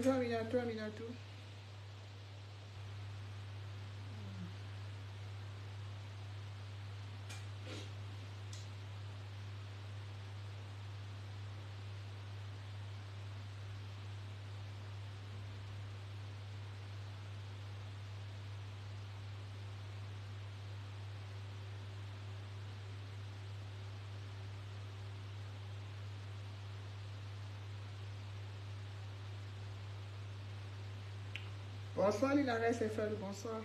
Bonjour Aminatou, Aminatou. Bonsoir Linares FL, bonsoir.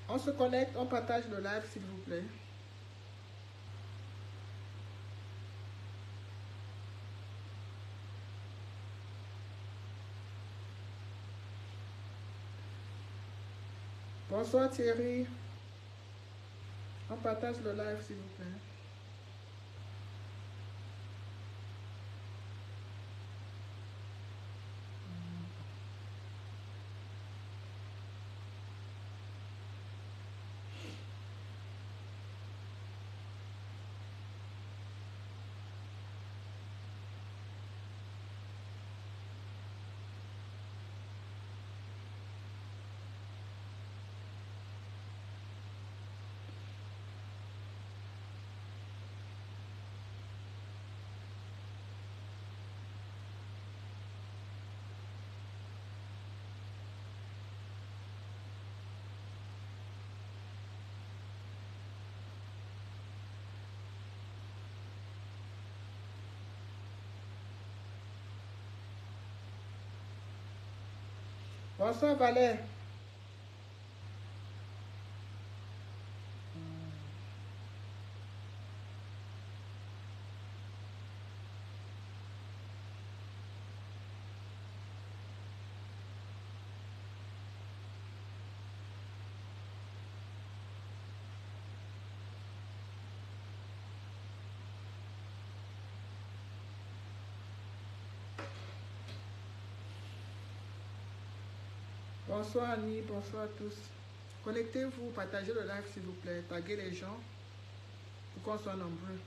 On se connecte, on partage le live s'il vous plaît. Bonsoir Thierry. On partage le live s'il vous plaît. Bonsoir Valère. Bonsoir Annie, bonsoir à tous. Connectez-vous, partagez le live s'il vous plaît, taguez les gens pour qu'on soit nombreux.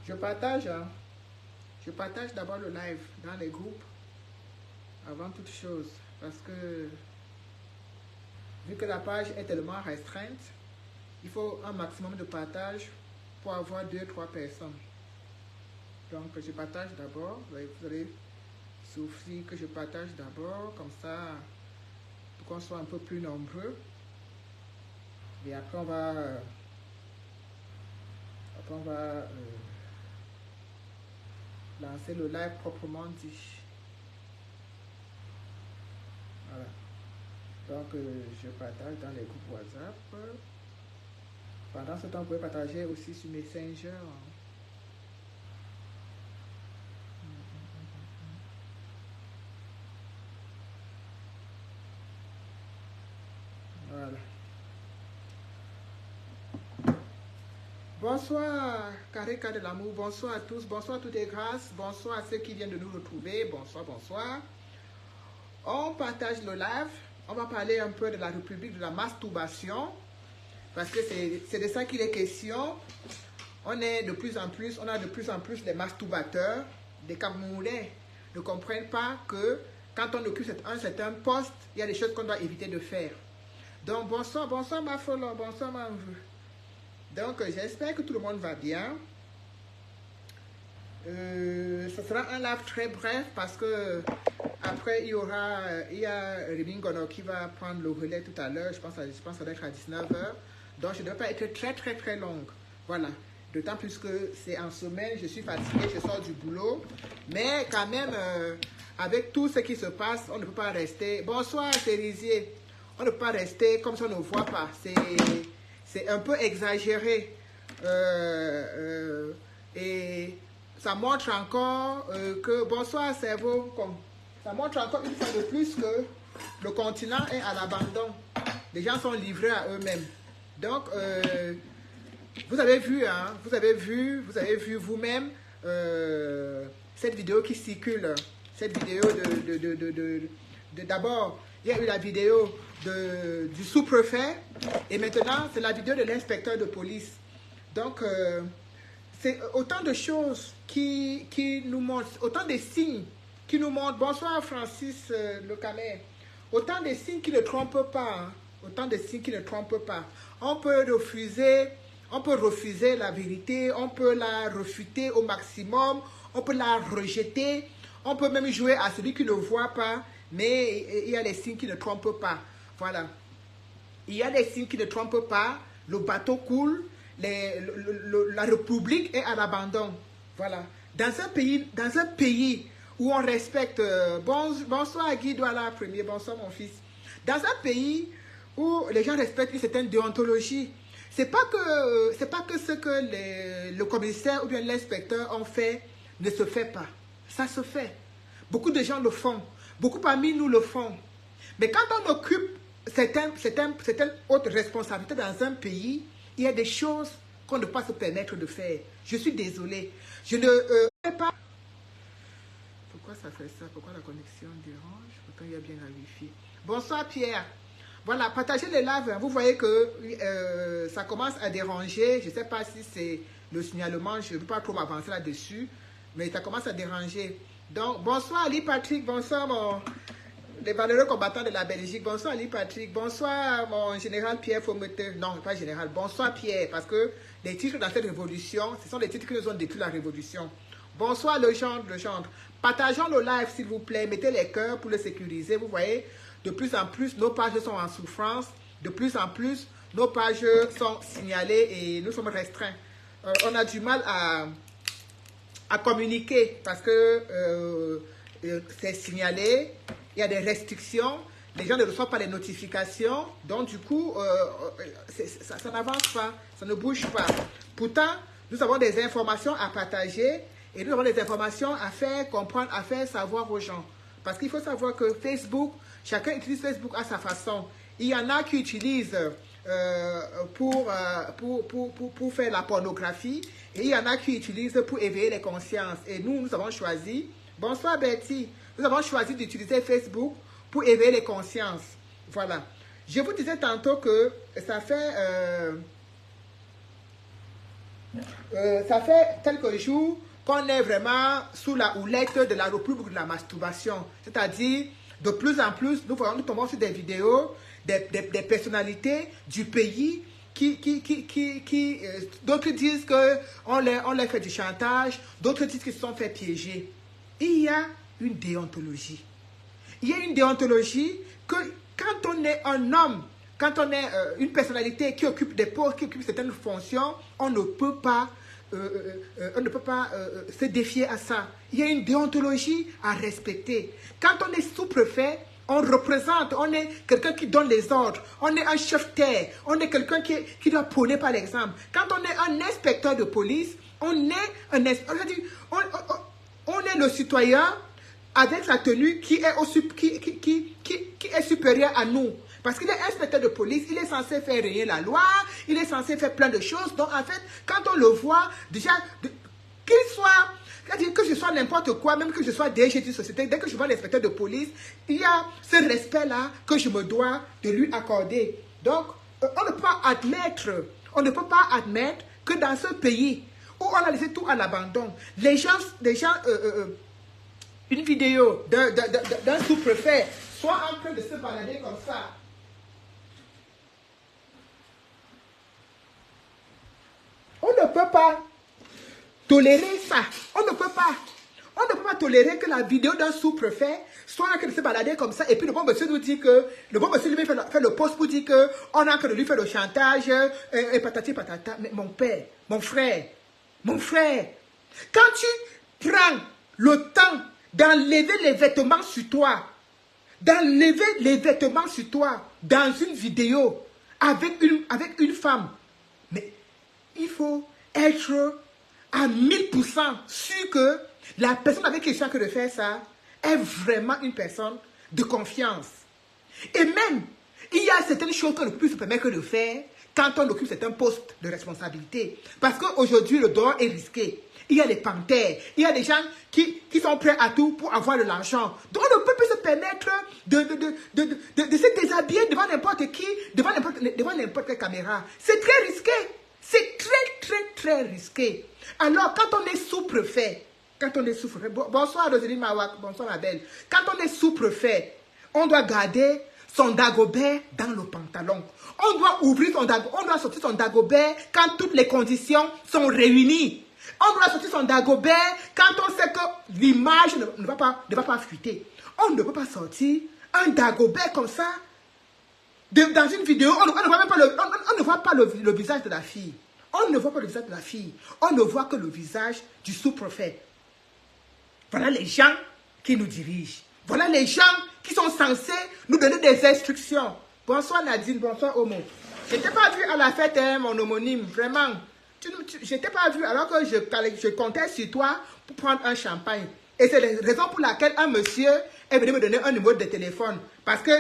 Je partage d'abord le live dans les groupes avant toute chose parce que vu que la page est tellement restreinte, il faut un maximum de partage pour avoir 2-3 personnes. Donc je partage d'abord, vous allez souffrir que je partage d'abord comme ça pour qu'on soit un peu plus nombreux et après on va lancer le live proprement dit. Voilà. Donc, je partage dans les groupes WhatsApp. Pendant ce temps, vous pouvez partager aussi sur Messenger. Voilà. Bonsoir, Karika de l'amour. Bonsoir à tous. Bonsoir à toutes les grâces. Bonsoir à ceux qui viennent de nous retrouver. Bonsoir, bonsoir. On partage le live. On va parler un peu de la République de la masturbation. Parce que c'est de ça qu'il est question. On a de plus en plus des masturbateurs, des Camerounais ne comprennent pas que quand on occupe un certain poste, il y a des choses qu'on doit éviter de faire. Donc bonsoir, bonsoir ma folle, bonsoir ma vue. Donc j'espère que tout le monde va bien. Ce sera un live très bref parce que après il y a Rémi Ngono qui va prendre le relais tout à l'heure. Je pense que ça doit être à 19h. Donc je ne dois pas être très longue. Voilà. D'autant plus que c'est en semaine, je suis fatiguée, je sors du boulot. Mais quand même, avec tout ce qui se passe, on ne peut pas rester. Bonsoir Cérisier. On ne peut pas rester comme ça, on ne voit pas. C'est un peu exagéré. Et ça montre encore que bonsoir cerveau, Ça montre encore une fois de plus que le continent est à l'abandon. Les gens sont livrés à eux-mêmes. Donc, vous avez vu, hein, vous avez vu vous-même cette vidéo qui circule. Cette vidéo d'abord, il y a eu la vidéo du sous-préfet et maintenant, c'est la vidéo de l'inspecteur de police. Donc, c'est autant de choses qui nous montrent, autant de signes qui nous montrent. Bonsoir Francis Le Camer. Autant de signes qui ne trompent pas. Hein. Autant de signes qui ne trompent pas. On peut refuser la vérité, on peut la refuter au maximum, on peut la rejeter, on peut même jouer à celui qui ne voit pas, mais il y a les signes qui ne trompent pas. Voilà. Il y a des signes qui ne trompent pas, le bateau coule, la République est à l'abandon. Voilà. Dans un pays où on respecte... bonsoir Guy Douala, premier, bonsoir mon fils. Dans un pays où les gens respectent une certaine déontologie, c'est pas que ce que le commissaire ou bien l'inspecteur ont fait ne se fait pas. Ça se fait. Beaucoup de gens le font. Beaucoup parmi nous le font. Mais quand on occupe certaines autres responsabilités dans un pays, il y a des choses qu'on ne peut pas se permettre de faire. Je suis désolée. Je ne sais pas. Pourquoi ça fait ça? Pourquoi la connexion dérange? Pourtant, il y a bien la Wi-Fi. Bonsoir Pierre. Voilà, partagez les lives. Vous voyez que ça commence à déranger. Je ne sais pas si c'est le signalement. Je ne veux pas trop m'avancer là-dessus. Mais ça commence à déranger. Donc, bonsoir Ali Patrick. Bonsoir les valeureux combattants de la Belgique. Bonsoir Ali Patrick. Bonsoir mon général Pierre Faumeté. Non, pas général. Bonsoir Pierre. Parce que les titres dans cette révolution, ce sont les titres qui nous ont détruit la révolution. Bonsoir Legendre. Partageons le live s'il vous plaît. Mettez les cœurs pour le sécuriser. Vous voyez, de plus en plus, nos pages sont en souffrance. De plus en plus, nos pages sont signalées et nous sommes restreints. On a du mal à communiquer parce que c'est signalé. Il y a des restrictions. Les gens ne reçoivent pas les notifications. Donc, du coup, ça n'avance pas. Ça ne bouge pas. Pourtant, nous avons des informations à partager et nous avons des informations à faire comprendre, à faire savoir aux gens. Parce qu'il faut savoir que Facebook, chacun utilise Facebook à sa façon. Il y en a qui utilisent pour faire la pornographie et il y en a qui utilisent pour éveiller les consciences. Et nous avons choisi, bonsoir Betty, nous avons choisi d'utiliser Facebook pour éveiller les consciences. Voilà. Je vous disais tantôt que ça fait quelques jours qu'on est vraiment sous la houlette de la République de la masturbation. C'est-à-dire, de plus en plus, nous tombons sur des vidéos des personnalités du pays qui d'autres disent qu'on leur fait du chantage, d'autres disent qu'ils se sont fait piéger. Il y a une déontologie. Il y a une déontologie que quand on est un homme, quand on est une personnalité qui occupe des postes, qui occupe certaines fonctions, on ne peut pas se défier à ça. Il y a une déontologie à respecter. Quand on est sous-préfet, on représente, on est quelqu'un qui donne les ordres, on est un chef-terre, on est quelqu'un qui doit prôner par l'exemple. Quand on est un inspecteur de police, on est le citoyen avec la tenue qui est supérieure à nous. Parce qu'il est inspecteur de police, il est censé faire régner la loi, il est censé faire plein de choses. Donc en fait, quand on le voit, déjà, qu'il soit... C'est-à-dire que je sois n'importe quoi, même que je sois DG d'une société, dès que je vois l'inspecteur de police, il y a ce respect-là que je me dois de lui accorder. Donc, on ne peut pas admettre que dans ce pays où on a laissé tout à l'abandon, les gens une vidéo d'un sous-préfet soit en train de se balader comme ça. On ne peut pas tolérer ça. On ne peut pas tolérer que la vidéo d'un sous-préfet soit en train de se balader comme ça. Et puis le bon monsieur nous dit que, le bon monsieur lui fait le post pour dire qu'on est en train de lui faire le chantage, et patati patata. Mais mon père, mon frère, quand tu prends le temps d'enlever les vêtements sur toi, dans une vidéo avec une femme, mais il faut être à 1000% sûr que la personne avec qui je suis en train de faire ça, est vraiment une personne de confiance. Et même, il y a certaines choses qu'on ne peut se permettre de faire quand on occupe certains postes de responsabilité. Parce qu'aujourd'hui, le dehors est risqué. Il y a des panthères, il y a des gens qui sont prêts à tout pour avoir de l'argent. Donc on ne peut plus se permettre de se déshabiller devant n'importe qui, devant n'importe quelle caméra. C'est très risqué. C'est très risqué. Alors quand on est sous-préfet, bonsoir Rosalie Mawak, bonsoir ma belle. Quand on est sous-préfet, on doit garder son dagobert dans le pantalon. On doit on doit sortir son dagobert quand toutes les conditions sont réunies. On doit sortir son dagobert quand on sait que l'image ne va pas fuiter. On ne peut pas sortir un dagobert comme ça dans une vidéo. On ne voit pas le visage de la fille. On ne voit pas le visage de la fille. On ne voit que le visage du sous-prophète. Voilà les gens qui nous dirigent. Voilà les gens qui sont censés nous donner des instructions. Bonsoir Nadine, bonsoir Omo. Je t'ai pas vu à la fête, hein, mon homonyme, vraiment. Je t'ai pas vu alors que je comptais sur toi pour prendre un champagne. Et c'est la raison pour laquelle un monsieur est venu me donner un numéro de téléphone. Parce que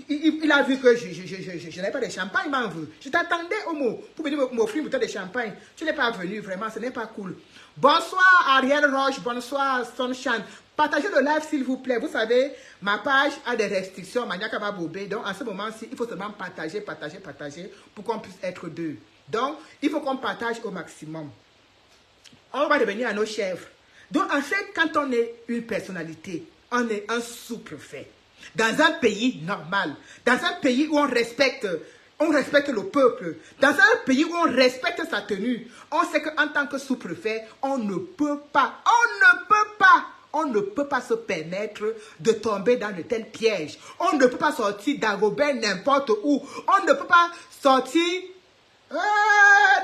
il a vu que je n'avais pas de champagne, il m'en veut. Je t'attendais, Omo, pour venir m'offrir une bouteille de champagne. Tu n'es pas venu, vraiment, ce n'est pas cool. Bonsoir Ariel Roche, bonsoir Sunshine. Partagez le live s'il vous plaît. Vous savez, ma page a des restrictions, Maniakaba Bobé. Donc en ce moment-ci, il faut seulement partager pour qu'on puisse être deux. Donc, il faut qu'on partage au maximum. On va devenir à nos chefs. Donc, en fait, quand on est une personnalité, on est un sous-préfet. Dans un pays normal, dans un pays où on respecte le peuple, dans un pays où on respecte sa tenue, on sait qu'en tant que sous-préfet, on ne peut pas se permettre de tomber dans de tels pièges. On ne peut pas sortir d'Agobert n'importe où. On ne peut pas sortir...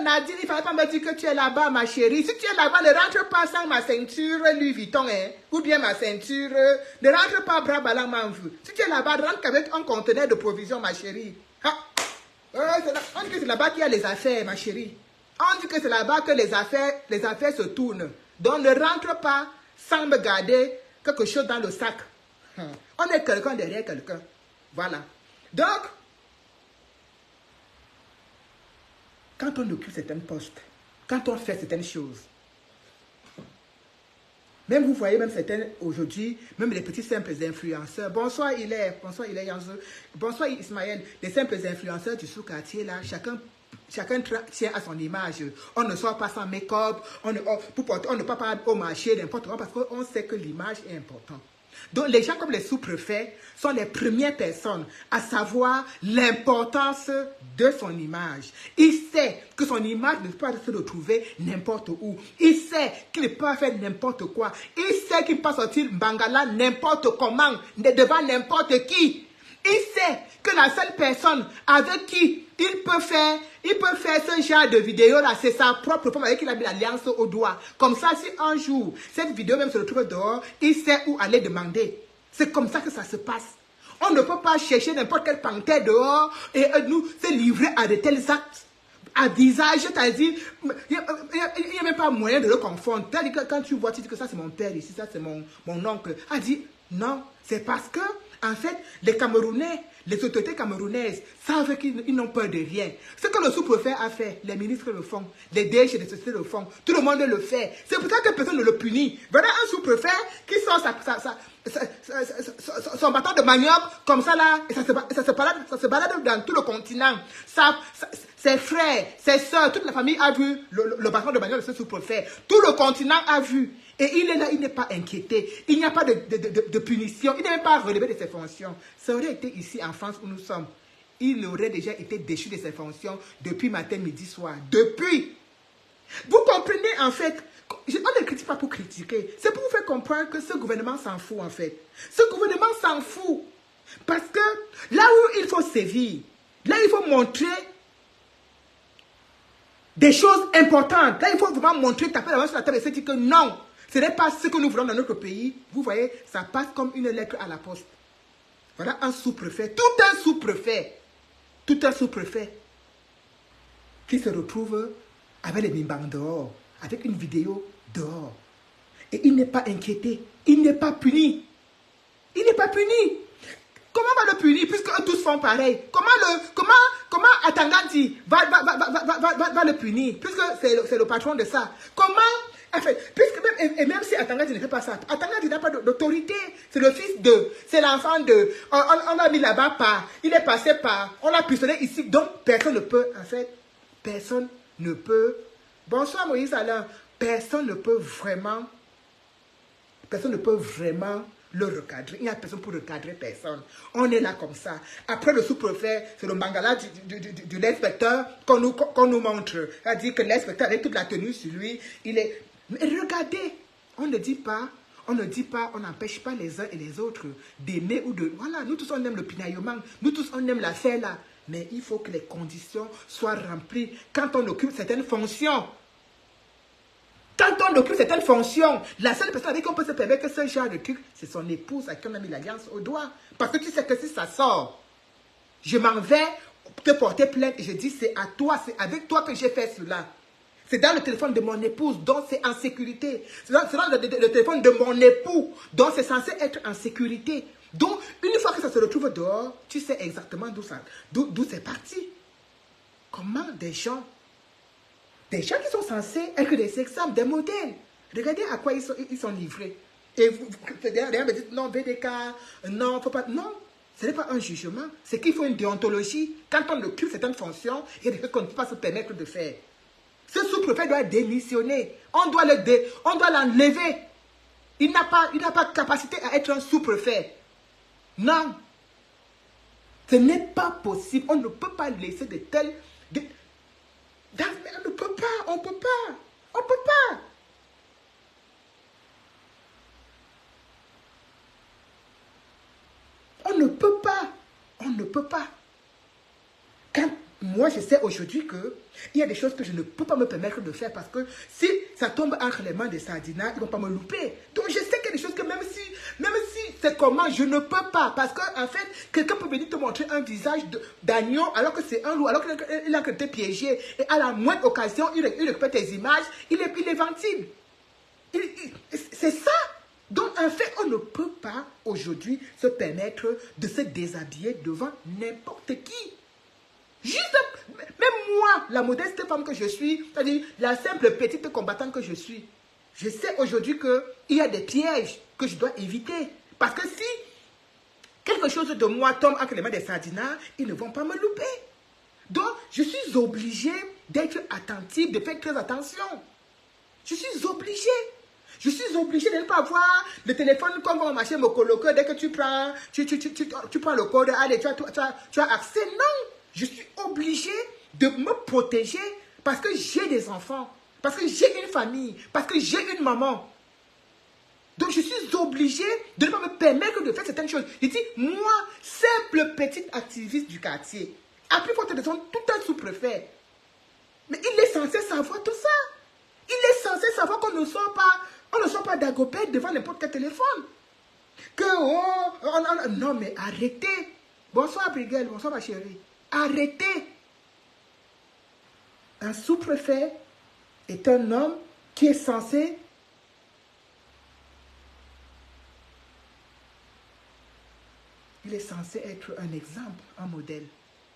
Nadine, il ne fallait pas me dire que tu es là-bas, ma chérie. Si tu es là-bas, ne rentre pas sans ma ceinture Louis Vuitton, hein, ou bien ma ceinture. Ne rentre pas bras ballants, m'en veux. Si tu es là-bas, ne rentre qu'avec un conteneur de provisions, ma chérie. On dit que c'est là-bas qu'il y a les affaires, ma chérie. On dit que c'est là-bas que les affaires se tournent. Donc ne rentre pas sans me garder quelque chose dans le sac. On est quelqu'un derrière quelqu'un. Voilà. Donc, quand on occupe certains postes, quand on fait certaines choses, même vous voyez, même certains aujourd'hui, même les petits simples influenceurs, bonsoir Hilaire Yanzo, bonsoir Ismaël, les simples influenceurs du sous-quartier là, chacun tient à son image. On ne sort pas sans make-up, on ne peut pas au marché n'importe quoi parce qu'on sait que l'image est importante. Donc les gens comme les sous-préfets sont les premières personnes à savoir l'importance de son image. Il sait que son image ne peut pas se retrouver n'importe où. Il sait qu'il ne peut pas faire n'importe quoi. Il sait qu'il peut pas sortir Bangala n'importe comment, devant n'importe qui. Il sait que la seule personne avec qui il peut faire ce genre de vidéo là, c'est sa propre femme avec qui il a mis l'alliance au doigt. Comme ça, si un jour, cette vidéo même se retrouve dehors, il sait où aller demander. C'est comme ça que ça se passe. On ne peut pas chercher n'importe quelle panthère dehors et nous se livrer à de tels actes. À visage, c'est-à-dire, il n'y a même pas moyen de le confondre. C'est-à-dire que quand tu vois, tu dis que ça c'est mon père ici, ça c'est mon oncle. A dit, non, c'est parce que, en fait, les Camerounais, les autorités camerounaises savent qu'ils n'ont peur de rien. Ce que le sous-préfet a fait, les ministres le font, les DG des sociétés le font, tout le monde le fait. C'est pour ça que personne ne le punit. Voilà un sous-préfet qui sort son bâton de manioc comme ça là, et ça se balade dans tout le continent. Ses frères, ses soeurs, toute la famille a vu le bâton de manioc de ce sous-préfet. Tout le continent a vu. Et il est là, il n'est pas inquiété. Il n'y a pas de punition. Il n'est même pas relevé de ses fonctions. Ça aurait été ici en France où nous sommes. Il aurait déjà été déchu de ses fonctions depuis matin, midi, soir. Depuis. Vous comprenez en fait. On ne critique pas pour critiquer. C'est pour vous faire comprendre que ce gouvernement s'en fout en fait. Ce gouvernement s'en fout. Parce que là où il faut sévir, là il faut montrer des choses importantes. Là il faut vraiment montrer, taper la main sur la table et se dire que non. Ce n'est pas ce que nous voulons dans notre pays. Vous voyez, ça passe comme une lettre à la poste. Voilà un sous-préfet, tout un sous-préfet qui se retrouve avec les bimbang dehors, avec une vidéo dehors. Et il n'est pas inquiété, il n'est pas puni. Il n'est pas puni. Comment on va le punir puisque eux tous font pareil? Comment Atangadi va le punir puisque c'est le patron de ça? Comment, en fait, puisque même si Atangadi ne fait pas ça, Atangadi n'a pas d'autorité. C'est le fils de, c'est l'enfant de, on l'a mis là-bas par, il est passé par, on l'a pistonné ici, donc personne ne peut, en fait, personne ne peut. Bonsoir Moïse Alain. Personne ne peut vraiment le recadrer. Il n'y a personne pour recadrer personne. On est là comme ça. Après le sous-préfet, c'est le mangala de l'inspecteur qu'on nous montre. C'est-à-dire que l'inspecteur, avec toute la tenue sur lui, il est... Mais regardez, on n'empêche pas les uns et les autres d'aimer ou de... Voilà, nous tous on aime le pinaillement, nous tous on aime la faire là. Mais il faut que les conditions soient remplies quand on occupe certaines fonctions. Quand on occupe certaines fonctions, la seule personne avec qui on peut se permettre ce genre de truc, c'est son épouse à qui on a mis l'alliance au doigt. Parce que tu sais que si ça sort, je m'en vais te porter plainte et je dis c'est à toi, c'est avec toi que j'ai fait cela. C'est dans le téléphone de mon épouse, donc c'est en sécurité. C'est dans le téléphone de mon époux, donc c'est censé être en sécurité. Donc, une fois que ça se retrouve dehors, tu sais exactement d'où c'est parti. Comment des gens qui sont censés être des exemples, des modèles. Regardez à quoi ils sont livrés. Et vous me dites, non, VDK, non, faut pas. Non, ce n'est pas un jugement. C'est qu'il faut une déontologie. Quand on occupe certaines fonctions, il y a des choses qu'on ne peut pas se permettre de faire. Ce sous-préfet doit démissionner. On doit l'enlever. Il n'a pas capacité à être un sous-préfet. Non. Ce n'est pas possible. On ne peut pas laisser de tels... On ne peut pas, on ne peut pas. On ne peut pas. Quand moi, je sais aujourd'hui qu'il y a des choses que je ne peux pas me permettre de faire parce que si ça tombe entre les mains des Sardinats, ils ne vont pas me louper. Donc, je sais qu'il y a des choses que même si c'est comment, je ne peux pas. Parce qu'en fait, quelqu'un peut venir te montrer un visage d'agneau alors que c'est un loup, alors qu'il a été piégé. Et à la moindre occasion, il récupère tes images, il les ventile. C'est ça. Donc, en fait, on ne peut pas aujourd'hui se permettre de se déshabiller devant n'importe qui. Juste, même moi, la modeste femme que je suis, c'est-à-dire la simple petite combattante que je suis, je sais aujourd'hui qu'il y a des pièges que je dois éviter. Parce que si quelque chose de moi tombe entre les mains des Sardinats, ils ne vont pas me louper. Donc, je suis obligée d'être attentive, de faire très attention. Je suis obligée. Je suis obligée de ne pas avoir le téléphone comme on marché me coloquer. Dès que tu prends le code, allez, tu as accès. Non, je suis obligée de me protéger parce que j'ai des enfants, parce que j'ai une famille, parce que j'ai une maman. Donc je suis obligée de ne pas me permettre de faire certaines choses. Je dis, moi, simple petite activiste du quartier, à plus forte raison, tout un sous-préfet. Mais il est censé savoir tout ça. Il est censé savoir qu'on ne sort pas d'agopède devant n'importe quel téléphone. Non mais arrêtez. Bonsoir Brigel, bonsoir ma chérie. Arrêtez. Un sous-préfet est un homme qui est censé être un exemple, un modèle.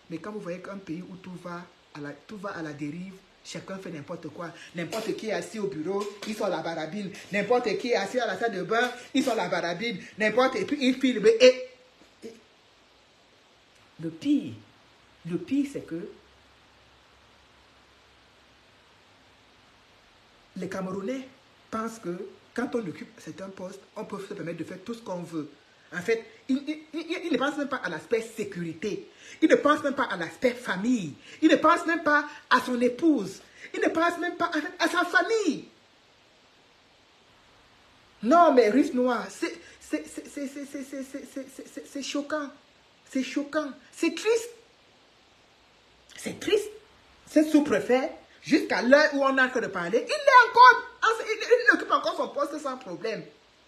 Mais quand vous voyez qu'un pays où tout va à la dérive, chacun fait n'importe quoi. N'importe qui est assis au bureau, ils sont la barabine. N'importe qui est assis à la salle de bain, ils sont la barabine. Et puis ils filment. Et le pire, c'est que les Camerounais pensent que quand on occupe certains postes, on peut se permettre de faire tout ce qu'on veut. En fait, ils ne pensent même pas à l'aspect sécurité. Ils ne pensent même pas à l'aspect famille. Ils ne pensent même pas à son épouse. Ils ne pensent même pas à sa famille. Non, mais Russe Noir, c'est choquant. C'est choquant. C'est triste. C'est triste. Ce sous-préfet, jusqu'à l'heure où on a que de parler, il occupe encore son poste sans problème.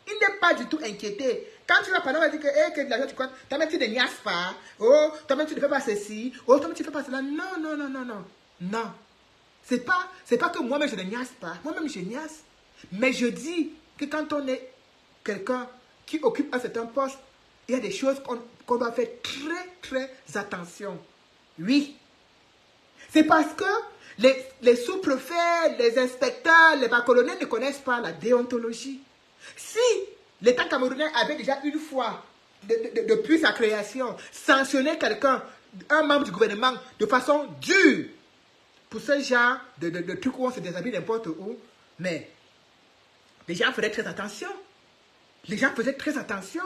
Il n'est pas du tout inquiété. Quand tu vas parler, on va dire que de l'argent, tu crois, toi-même tu ne niasses pas. Oh, toi-même tu ne fais pas ceci. Oh, toi-même tu ne fais pas cela. Non. Non. C'est pas que moi-même je ne niasse pas. Moi-même je niasse. Mais je dis que quand on est quelqu'un qui occupe un certain poste, il y a des choses qu'on doit faire très, très attention. Oui. C'est parce que les sous-préfets, les inspecteurs, les bas-colonels ne connaissent pas la déontologie. Si l'État camerounais avait déjà une fois, depuis sa création, sanctionné quelqu'un, un membre du gouvernement, de façon dure, pour ce genre de trucs où on se déshabille n'importe où, mais les gens feraient très attention. Les gens faisaient très attention.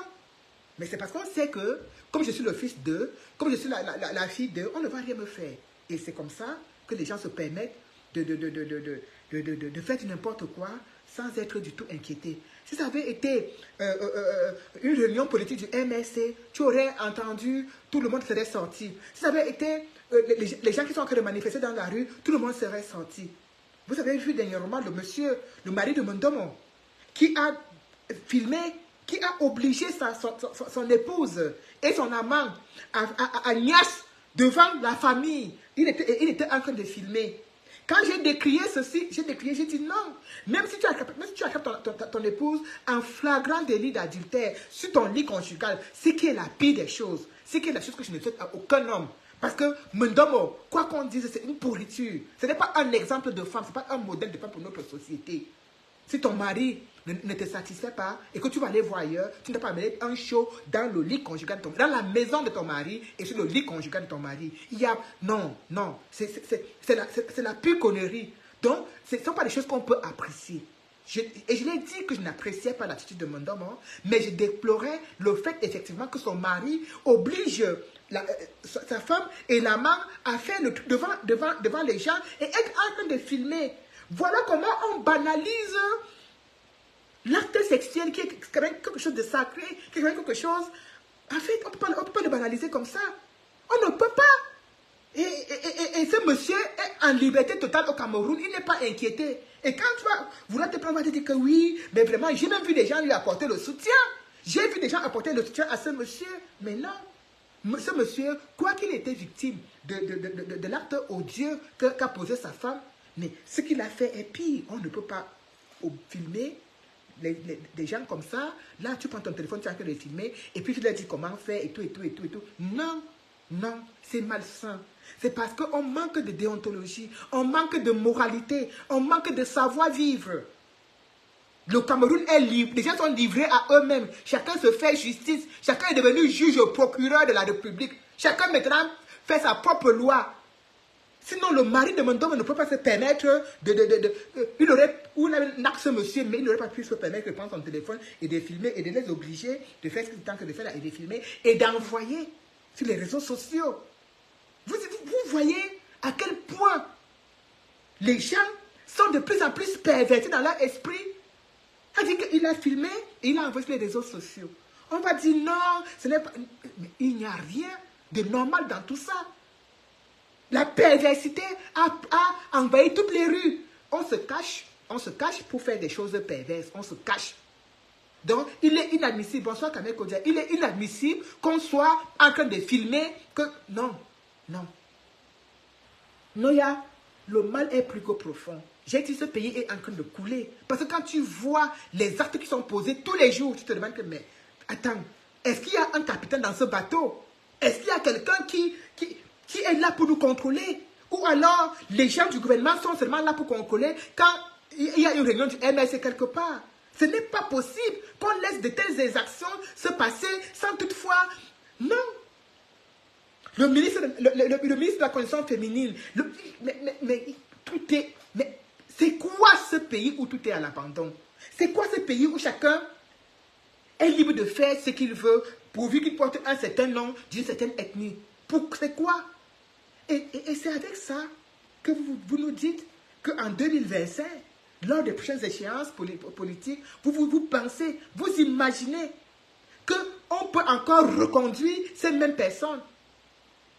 Mais c'est parce qu'on sait que, comme je suis le fils d'eux, comme je suis la fille d'eux, on ne va rien me faire. Et c'est comme ça que les gens se permettent de faire n'importe quoi sans être du tout inquiétés. Si ça avait été une réunion politique du MSC, tu aurais entendu, tout le monde serait sorti. Si ça avait été les gens qui sont en train de manifester dans la rue, tout le monde serait sorti. Vous avez vu dernièrement le monsieur, le mari de Mondomo, qui a filmé, qui a obligé son épouse et son amant à niasse devant la famille. Il était en train de filmer. Quand j'ai décrié ceci, j'ai dit non. Même si tu attrapes ton épouse en flagrant délit d'adultère sur ton lit conjugal, c'est qui est la pire des choses. C'est qui est la chose que je ne souhaite à aucun homme. Parce que Mondomo, quoi qu'on dise, c'est une pourriture. Ce n'est pas un exemple de femme, ce n'est pas un modèle de femme pour notre société. Si ton mari ne te satisfait pas et que tu vas aller voir ailleurs, tu ne dois pas mettre un show dans le lit conjugal de ton mari, dans la maison de ton mari et sur le lit conjugal de ton mari. Il y a... Non, c'est la pure connerie. Donc, ce ne sont pas des choses qu'on peut apprécier. Et je l'ai dit que je n'appréciais pas l'attitude de Mondomo, mais je déplorais le fait effectivement que son mari oblige sa femme et l'amant à faire le truc devant les gens et être en train de filmer. Voilà comment on banalise l'acte sexuel qui est quand même quelque chose de sacré, qui est quand même quelque chose... En fait, on ne peut pas le banaliser comme ça. On ne peut pas. Et ce monsieur est en liberté totale au Cameroun, il n'est pas inquiété. Et quand tu vas vouloir te prendre, on va te dire que oui, mais vraiment, j'ai même vu des gens lui apporter le soutien. J'ai vu des gens apporter le soutien à ce monsieur, mais non. Ce monsieur, quoi qu'il était victime de l'acte odieux qu'a posé sa femme, mais ce qu'il a fait est pire. On ne peut pas filmer des gens comme ça. Là, tu prends ton téléphone, tu as que les filmer, et puis tu leur dis comment faire, et tout. Non, c'est malsain. C'est parce qu'on manque de déontologie, on manque de moralité, on manque de savoir-vivre. Le Cameroun est libre, les gens sont livrés à eux-mêmes. Chacun se fait justice, chacun est devenu juge ou procureur de la République. Chacun maintenant fait sa propre loi. Sinon, le mari de Mondomo ne peut pas se permettre il aurait, ou ce monsieur, mais il n'aurait pas pu se permettre de prendre son téléphone et de filmer et de les obliger de faire ce qu'il est en train de faire là, et de filmer et d'envoyer sur les réseaux sociaux. Vous voyez à quel point les gens sont de plus en plus pervertis dans leur esprit. On dit qu'il a filmé et il a envoyé sur les réseaux sociaux. On va dire non, ce n'est pas... Mais il n'y a rien de normal dans tout ça. La perversité a envahi toutes les rues. On se cache pour faire des choses perverses. On se cache. Donc, il est inadmissible. Bonsoir, Kamel Kodia. Il est inadmissible qu'on soit en train de filmer que... Non. Noya, le mal est plus que profond. J'ai dit ce pays est en train de couler. Parce que quand tu vois les actes qui sont posés tous les jours, tu te demandes que, mais attends, est-ce qu'il y a un capitaine dans ce bateau? Est-ce qu'il y a quelqu'un qui est là pour nous contrôler? Ou alors, les gens du gouvernement sont seulement là pour contrôler quand il y a une réunion du MSC quelque part. Ce n'est pas possible qu'on laisse de telles actions se passer sans toutefois... Non. Le ministre de la Condition féminine, mais tout est... Mais c'est quoi ce pays où tout est à l'abandon? C'est quoi ce pays où chacun est libre de faire ce qu'il veut pourvu qu'il porte un certain nom d'une certaine ethnie? C'est quoi? Et c'est avec ça que vous nous dites qu'en 2025, lors des prochaines échéances politiques, vous pensez, vous imaginez qu'on peut encore reconduire ces mêmes personnes.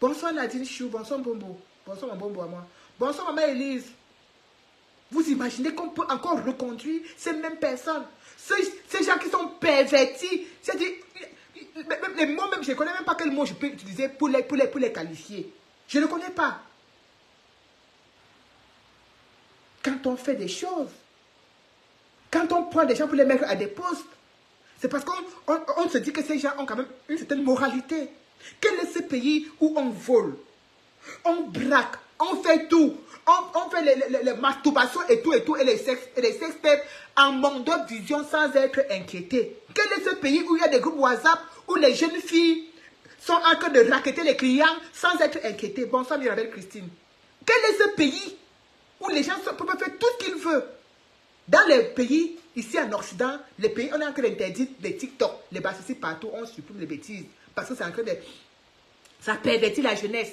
Bonsoir Nadine Chou, bonsoir Bombo. Bonsoir Bombo à moi. Bonsoir Maman Elise. Vous imaginez qu'on peut encore reconduire ces mêmes personnes? Ces gens qui sont pervertis. C'est-à-dire, les mots même, je ne connais même pas quel mot je peux utiliser pour les qualifier. Je ne connais pas. Quand on fait des choses, quand on prend des gens pour les mettre à des postes, C'est parce qu'on se dit que ces gens ont quand même une certaine moralité. Quel est ce pays où on vole, on braque, on fait tout, on fait les masturbations et tout, et les sextapes en mode vision sans être inquiété? Quel est ce pays où il y a des groupes WhatsApp où les jeunes filles sont en train de racketter les clients sans être inquiétés? Bonsoir Mirabelle Christine. Quel est ce pays où les gens peuvent faire tout ce qu'ils veulent? Dans les pays, ici en Occident, les pays, on est en train d'interdire les TikTok, les bâtisses partout, on supprime les bêtises. Parce que c'est en train de... Ça pervertit la jeunesse.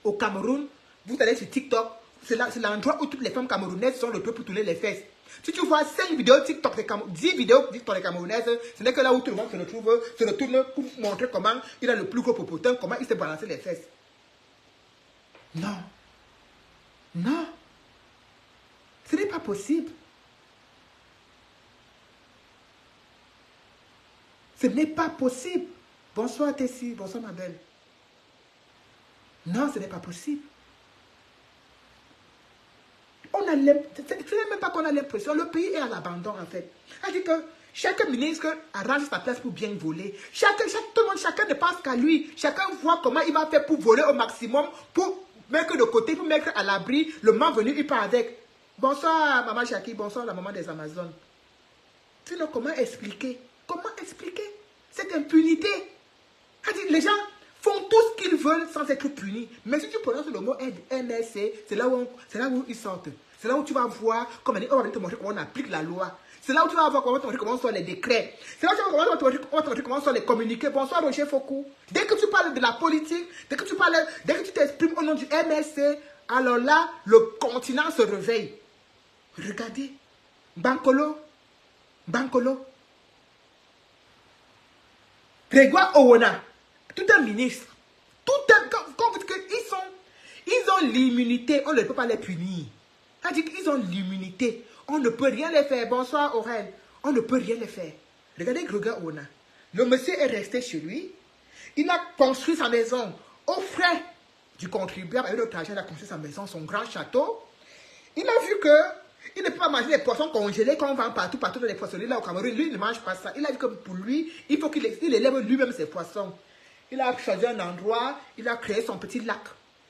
Au Cameroun, vous allez sur TikTok, c'est l'endroit où toutes les femmes camerounaises sont le peu pour tourner les fesses. Si tu vois 5 vidéos TikTok, 10 vidéos TikTok les camerounaises, ce n'est que là où tout le monde se retourne pour montrer comment il a le plus gros popotin, comment il s'est balancé les fesses. Non. Non. Ce n'est pas possible. Ce n'est pas possible. Bonsoir Tessie, bonsoir ma belle. Non, ce n'est pas possible. On a l'impression, ce n'est même pas qu'on a l'impression, le pays est à l'abandon en fait. C'est-à-dire que chaque ministre arrange sa place pour bien voler. Tout le monde, chacun ne pense qu'à lui. Chacun voit comment il va faire pour voler au maximum, pour mettre de côté, pour mettre à l'abri. Le moment venu, il part avec. Bonsoir Maman Jackie, bonsoir la maman des Amazones. Sinon, comment expliquer? Comment expliquer cette impunité? Les gens font tout ce qu'ils veulent sans être punis. Mais si tu prononces le mot MSC, c'est là où ils sortent. C'est là où tu vas voir comment on va te montrer comment on applique la loi. C'est là où tu vas voir comment sont les décrets. C'est là où tu vas voir comment sont les communiqués. Bonsoir Roger Foucault. Dès que tu parles de la politique, dès que tu t'exprimes au nom du MSC, alors là, le continent se réveille. Regardez. Bankolo. Grégoire Owona, tout un ministre, ils ont l'immunité, on ne peut pas les punir. C'est-à-dire qu'ils ont l'immunité, on ne peut rien les faire. Bonsoir Aurèle, on ne peut rien les faire. Regardez Grégoire Owona, le monsieur est resté chez lui, il a construit sa maison aux frais du contribuable, avec notre argent, il a construit sa maison, son grand château. Il a vu que il ne peut pas manger les poissons congelés qu'on vend partout dans les poissonneries là au Cameroun. Lui, il ne mange pas ça. Il a dit que pour lui, il faut qu'il élève lui-même ses poissons. Il a choisi un endroit, il a créé son petit lac.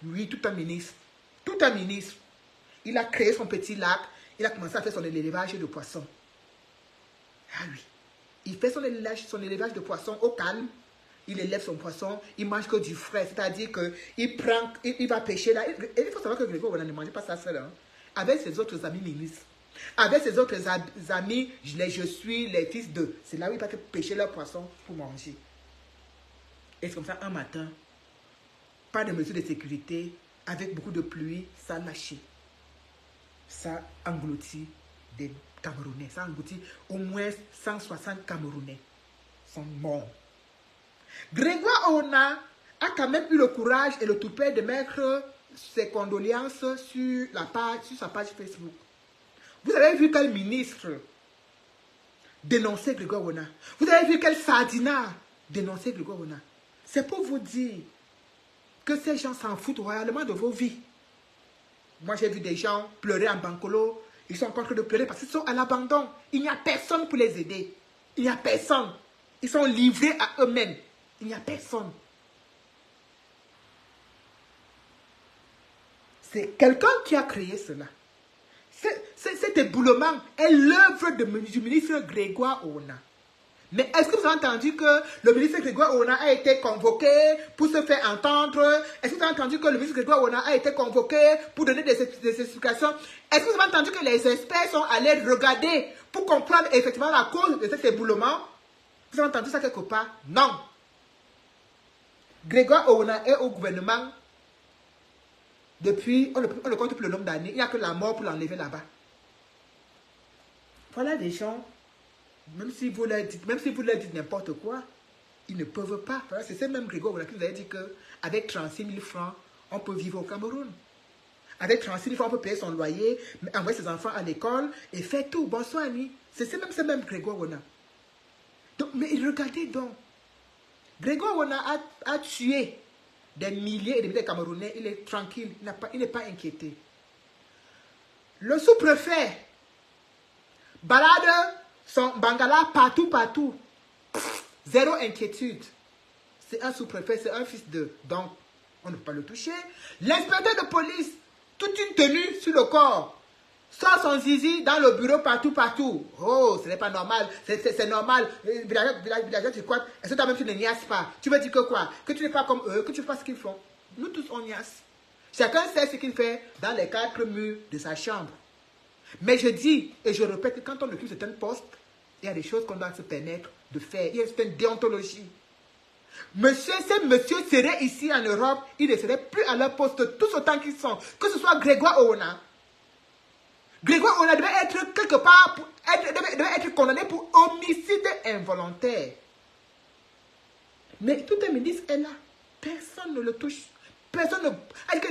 Lui, tout un ministre. Tout un ministre. Il a créé son petit lac, il a commencé à faire son élevage de poissons. Ah oui. Il fait son élevage de poissons au calme. Il élève son poisson, il mange que du frais. C'est-à-dire qu'il va pêcher là. Et il faut savoir que Grégoire ne mangeait pas ça seul. Hein. Avec ses autres amis ministres, avec ses autres amis, je suis les fils d'eux. C'est là où ils partent pêcher leurs poissons pour manger. Et c'est comme ça, un matin, pas de mesures de sécurité, avec beaucoup de pluie, ça a lâché. Ça engloutit des Camerounais. Ça engloutit au moins 160 Camerounais. Sont morts. Grégoire Owona a quand même eu le courage et le toupet de mettre ses condoléances sur sa page Facebook. Vous avez vu quel ministre dénonçait Grégoire Owona? Vous avez vu quel sardinat dénonçait Grégoire Owona? C'est pour vous dire que ces gens s'en foutent royalement de vos vies. Moi, j'ai vu des gens pleurer en Bankolo. Ils sont en train de pleurer parce qu'ils sont à l'abandon. Il n'y a personne pour les aider. Il n'y a personne. Ils sont livrés à eux-mêmes. Il n'y a personne. C'est quelqu'un qui a créé cela. Cet éboulement est l'œuvre du ministre Grégoire Owona. Mais est-ce que vous avez entendu que le ministre Grégoire Owona a été convoqué pour se faire entendre? Est-ce que vous avez entendu que le ministre Grégoire Owona a été convoqué pour donner des explications? Est-ce que vous avez entendu que les experts sont allés regarder pour comprendre effectivement la cause de cet éboulement? Vous avez entendu ça quelque part? Non. Grégoire Owona est au gouvernement depuis, on ne compte plus le nombre d'années, il n'y a que la mort pour l'enlever là-bas. Voilà des gens, même si vous leur dites n'importe quoi, ils ne peuvent pas. Voilà, c'est ce même Grégoire Owona qui vous a dit qu'avec 36 000 francs, on peut vivre au Cameroun. Avec 36 000 francs, on peut payer son loyer, envoyer ses enfants à l'école et faire tout. Bonsoir, Annie. C'est ce même Grégoire Owona. Mais regardez donc. Grégoire Owona a tué des milliers et des milliers de Camerounais. Il est tranquille. Il n'est pas inquiété. Le sous-préfet balade son bangala partout. Zéro inquiétude. C'est un sous-préfet, c'est un fils de... Donc, on ne peut pas le toucher. L'inspecteur de police, toute une tenue sur le corps, sort son zizi dans le bureau partout, partout. Oh, ce n'est pas normal. C'est normal. Villageois, tu crois? Est-ce que toi-même tu ne niaises pas? Tu veux dire que quoi? Que tu n'es pas comme eux, que tu fais ce qu'ils font. Nous tous, on niaise. Chacun sait ce qu'il fait dans les 4 murs de sa chambre. Mais je dis, et je répète, que quand on occupe certains postes, il y a des choses qu'on doit se permettre de faire. Il y a une certaine déontologie. Ces messieurs seraient ici en Europe, ils ne seraient plus à leur poste tous autant qu'ils sont. Que ce soit Grégoire Oona. Grégoire Oona devait être quelque part, devait être condamné pour homicide involontaire. Mais tout un ministre est là. Personne ne le touche. Personne ne...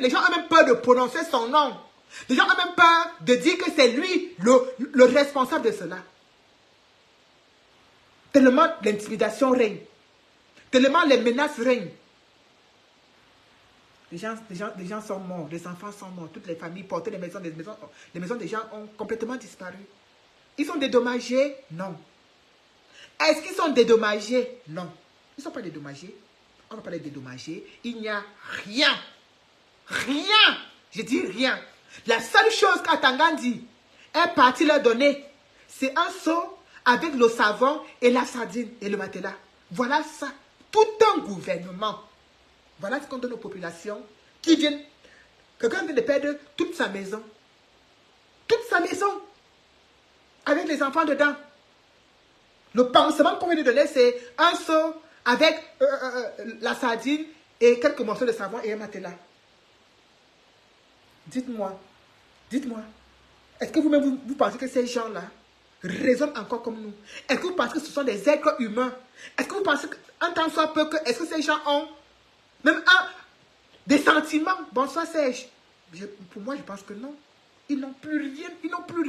Les gens ont même peur de prononcer son nom. Les gens ont même peur de dire que c'est lui le responsable de cela. Tellement l'intimidation règne. Tellement les menaces règnent. Les gens sont morts, les enfants sont morts, toutes les familles portaient les maisons des gens ont complètement disparu. Ils sont dédommagés? Non. Est-ce qu'ils sont dédommagés? Non. Ils ne sont pas dédommagés. On ne va pas les dédommager. Il n'y a rien. Rien. Je dis rien. La seule chose qu'Atangandi est parti leur donner, c'est un seau avec le savon et la sardine et le matelas. Voilà ça. Tout un gouvernement. Voilà ce qu'on donne aux populations qui viennent. Quelqu'un vient de perdre toute sa maison. Toute sa maison. Avec les enfants dedans. Le pansement qu'on vient de donner, c'est un seau avec la sardine et quelques morceaux de savon et un matelas. Dites-moi, est-ce que vous-même vous pensez que ces gens-là raisonnent encore comme nous? Est-ce que vous pensez que ce sont des êtres humains? Est-ce que vous pensez qu'en tant soit peu, est-ce que ces gens ont même des sentiments? Bonsoir Serge. Pour moi, je pense que non. Ils n'ont plus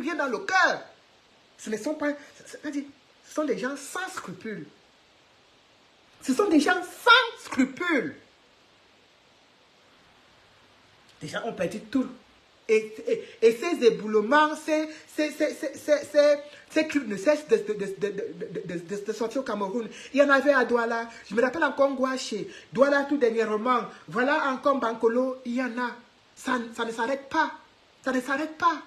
rien dans le cœur. Ce ne sont pas... C'est-à-dire, ce sont des gens sans scrupules. Ce sont des gens sans scrupules. Les gens ont perdu tout. Et ces éboulements, ces trucs ne cessent de sortir au Cameroun. Il y en avait à Douala. Je me rappelle encore Gouaché. Douala tout dernièrement. Voilà encore Bankolo. Il y en a. Ça ne s'arrête pas. Ça ne s'arrête pas.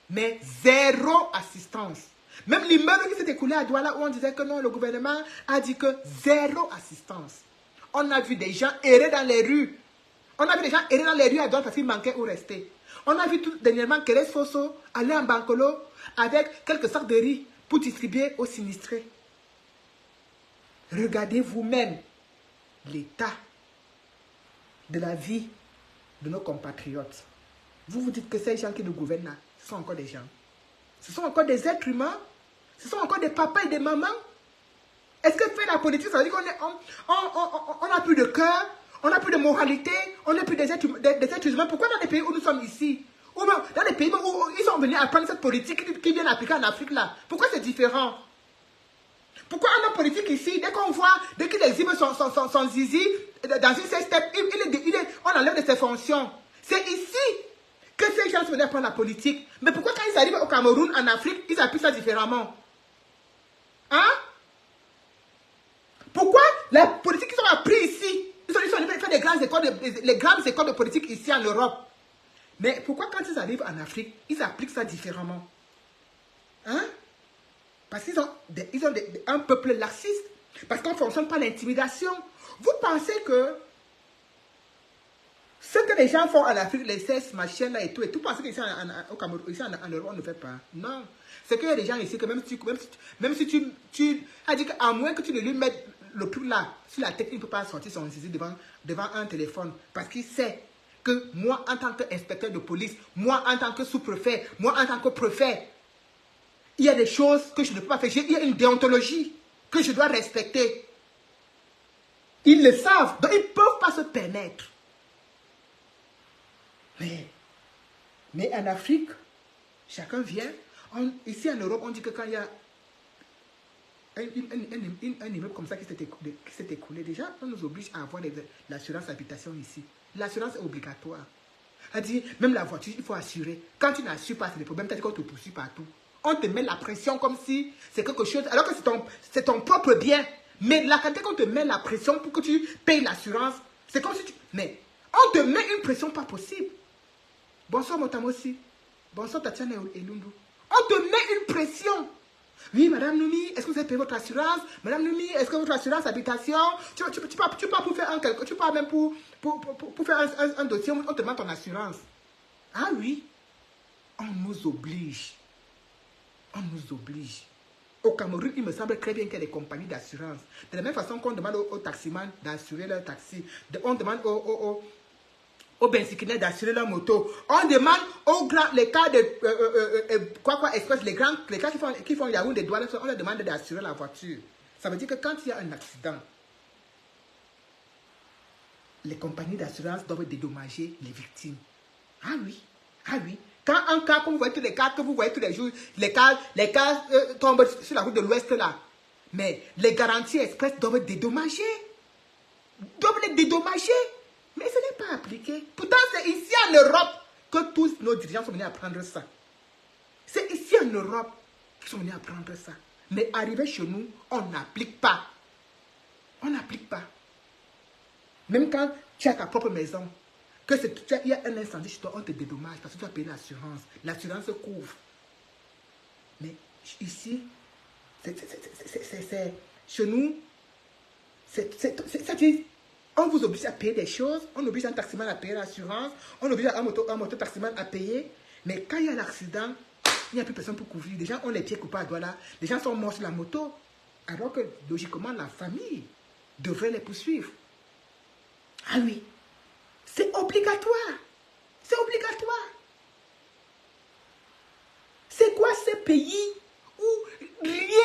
Mais zéro assistance. Même l'immeuble qui s'est écoulé à Douala où on disait que non, le gouvernement a dit que zéro assistance. On a vu des gens errer dans les rues. On a vu des gens errer dans les rues à Douala parce qu'ils manquaient où rester. On a vu tout dernièrement Kérès Fosso aller en Bankolo avec quelques sacs de riz pour distribuer aux sinistrés. Regardez vous-même l'état de la vie de nos compatriotes. Vous vous dites que ces gens qui nous gouvernent là, ce sont encore des gens. Ce sont encore des êtres humains. Ce sont encore des papas et des mamans. Est-ce que faire la politique, ça veut dire qu'on n'a plus de cœur, on n'a plus de moralité, on n'est plus des êtres humains? Pourquoi dans les pays où nous sommes ici, ou même dans les pays où ils sont venus apprendre cette politique qui vient appliquer en Afrique là, pourquoi c'est différent? Pourquoi un homme politique ici, dès qu'il exhibe son zizi dans une step, on enlève de ses fonctions? C'est ici que ces gens se venaient apprendre la politique. Mais pourquoi quand ils arrivent au Cameroun, en Afrique, ils appliquent ça différemment? Hein? Pourquoi la politique qu'ils ont appris ici, ils sont allés faire les grandes écoles de politique ici en Europe? Mais pourquoi quand ils arrivent en Afrique, ils appliquent ça différemment? Hein? Parce qu'ils ont, un peuple laxiste. Parce qu'on ne fonctionne pas l'intimidation. Vous pensez que ce que les gens font en Afrique, les cesses, machin là et tout, pensez qu'ici au Cameroun, ici en Europe, on ne fait pas. Non. C'est qu'il y a des gens ici que même si tu as dit qu'à moins que tu ne lui mettes le truc là sur la tête, il ne peut pas sortir son zizi devant un téléphone. Parce qu'il sait que moi, en tant qu'inspecteur de police, moi, en tant que sous-préfet, moi, en tant que préfet, il y a des choses que je ne peux pas faire. Il y a une déontologie que je dois respecter. Ils le savent, donc ils ne peuvent pas se permettre. Mais en Afrique, chacun vient. Ici en Europe, on dit que quand il y a un immeuble comme ça qui s'est écoulé, déjà, on nous oblige à avoir l'assurance habitation ici. L'assurance est obligatoire. Elle dit, même la voiture, il faut assurer. Quand tu n'assures pas, c'est des problèmes. C'est-à-dire qu'on te poursuit partout. On te met la pression comme si c'est quelque chose, alors que c'est ton propre bien. Mais la quantité qu'on te met la pression pour que tu payes l'assurance, c'est comme si tu... Mais on te met une pression pas possible. Bonsoir Motamosi. Bonsoir Tatiana et Lundu. On te met une pression. Oui, Madame Noumi, est-ce que vous avez payé votre assurance? Madame Noumi, est-ce que votre assurance habitation? Tu pars pour faire tu pars même pour faire un dossier, on te demande ton assurance. Ah oui, on nous oblige. On nous oblige. Au Cameroun, il me semble très bien qu'il y a des compagnies d'assurance. De la même façon qu'on demande aux taximans d'assurer leur taxi, on demande aux benzineurs d'assurer leur moto. On demande les cas de express, les cas qui font Yahoo des douanes, on leur demande d'assurer la voiture. Ça veut dire que quand il y a un accident, les compagnies d'assurance doivent dédommager les victimes. Ah oui, ah oui. Quand un cas, comme vous voyez tous les cas que vous voyez tous les jours, les cas tombent sur la route de l'Ouest là. Mais les garanties express doivent dédommager. Doivent les dédommager. Mais ce n'est pas appliqué. Pourtant, c'est ici en Europe que tous nos dirigeants sont venus apprendre ça. C'est ici en Europe qu'ils sont venus apprendre ça. Mais arrivé chez nous, on n'applique pas. On n'applique pas. Même quand tu as ta propre maison, il y a un incendie chez toi, on te dédommage parce que tu as payé l'assurance. L'assurance couvre. Mais ici, chez nous, on vous oblige à payer des choses, on oblige un taximan à payer l'assurance, on oblige un moto-taximan à payer. Mais quand il y a l'accident, il n'y a plus personne pour couvrir. Les gens ont les pieds coupés à doigts là. Les gens sont morts sur la moto. Alors que, logiquement, la famille devrait les poursuivre. Ah oui. C'est obligatoire. C'est obligatoire. C'est quoi ce pays où rien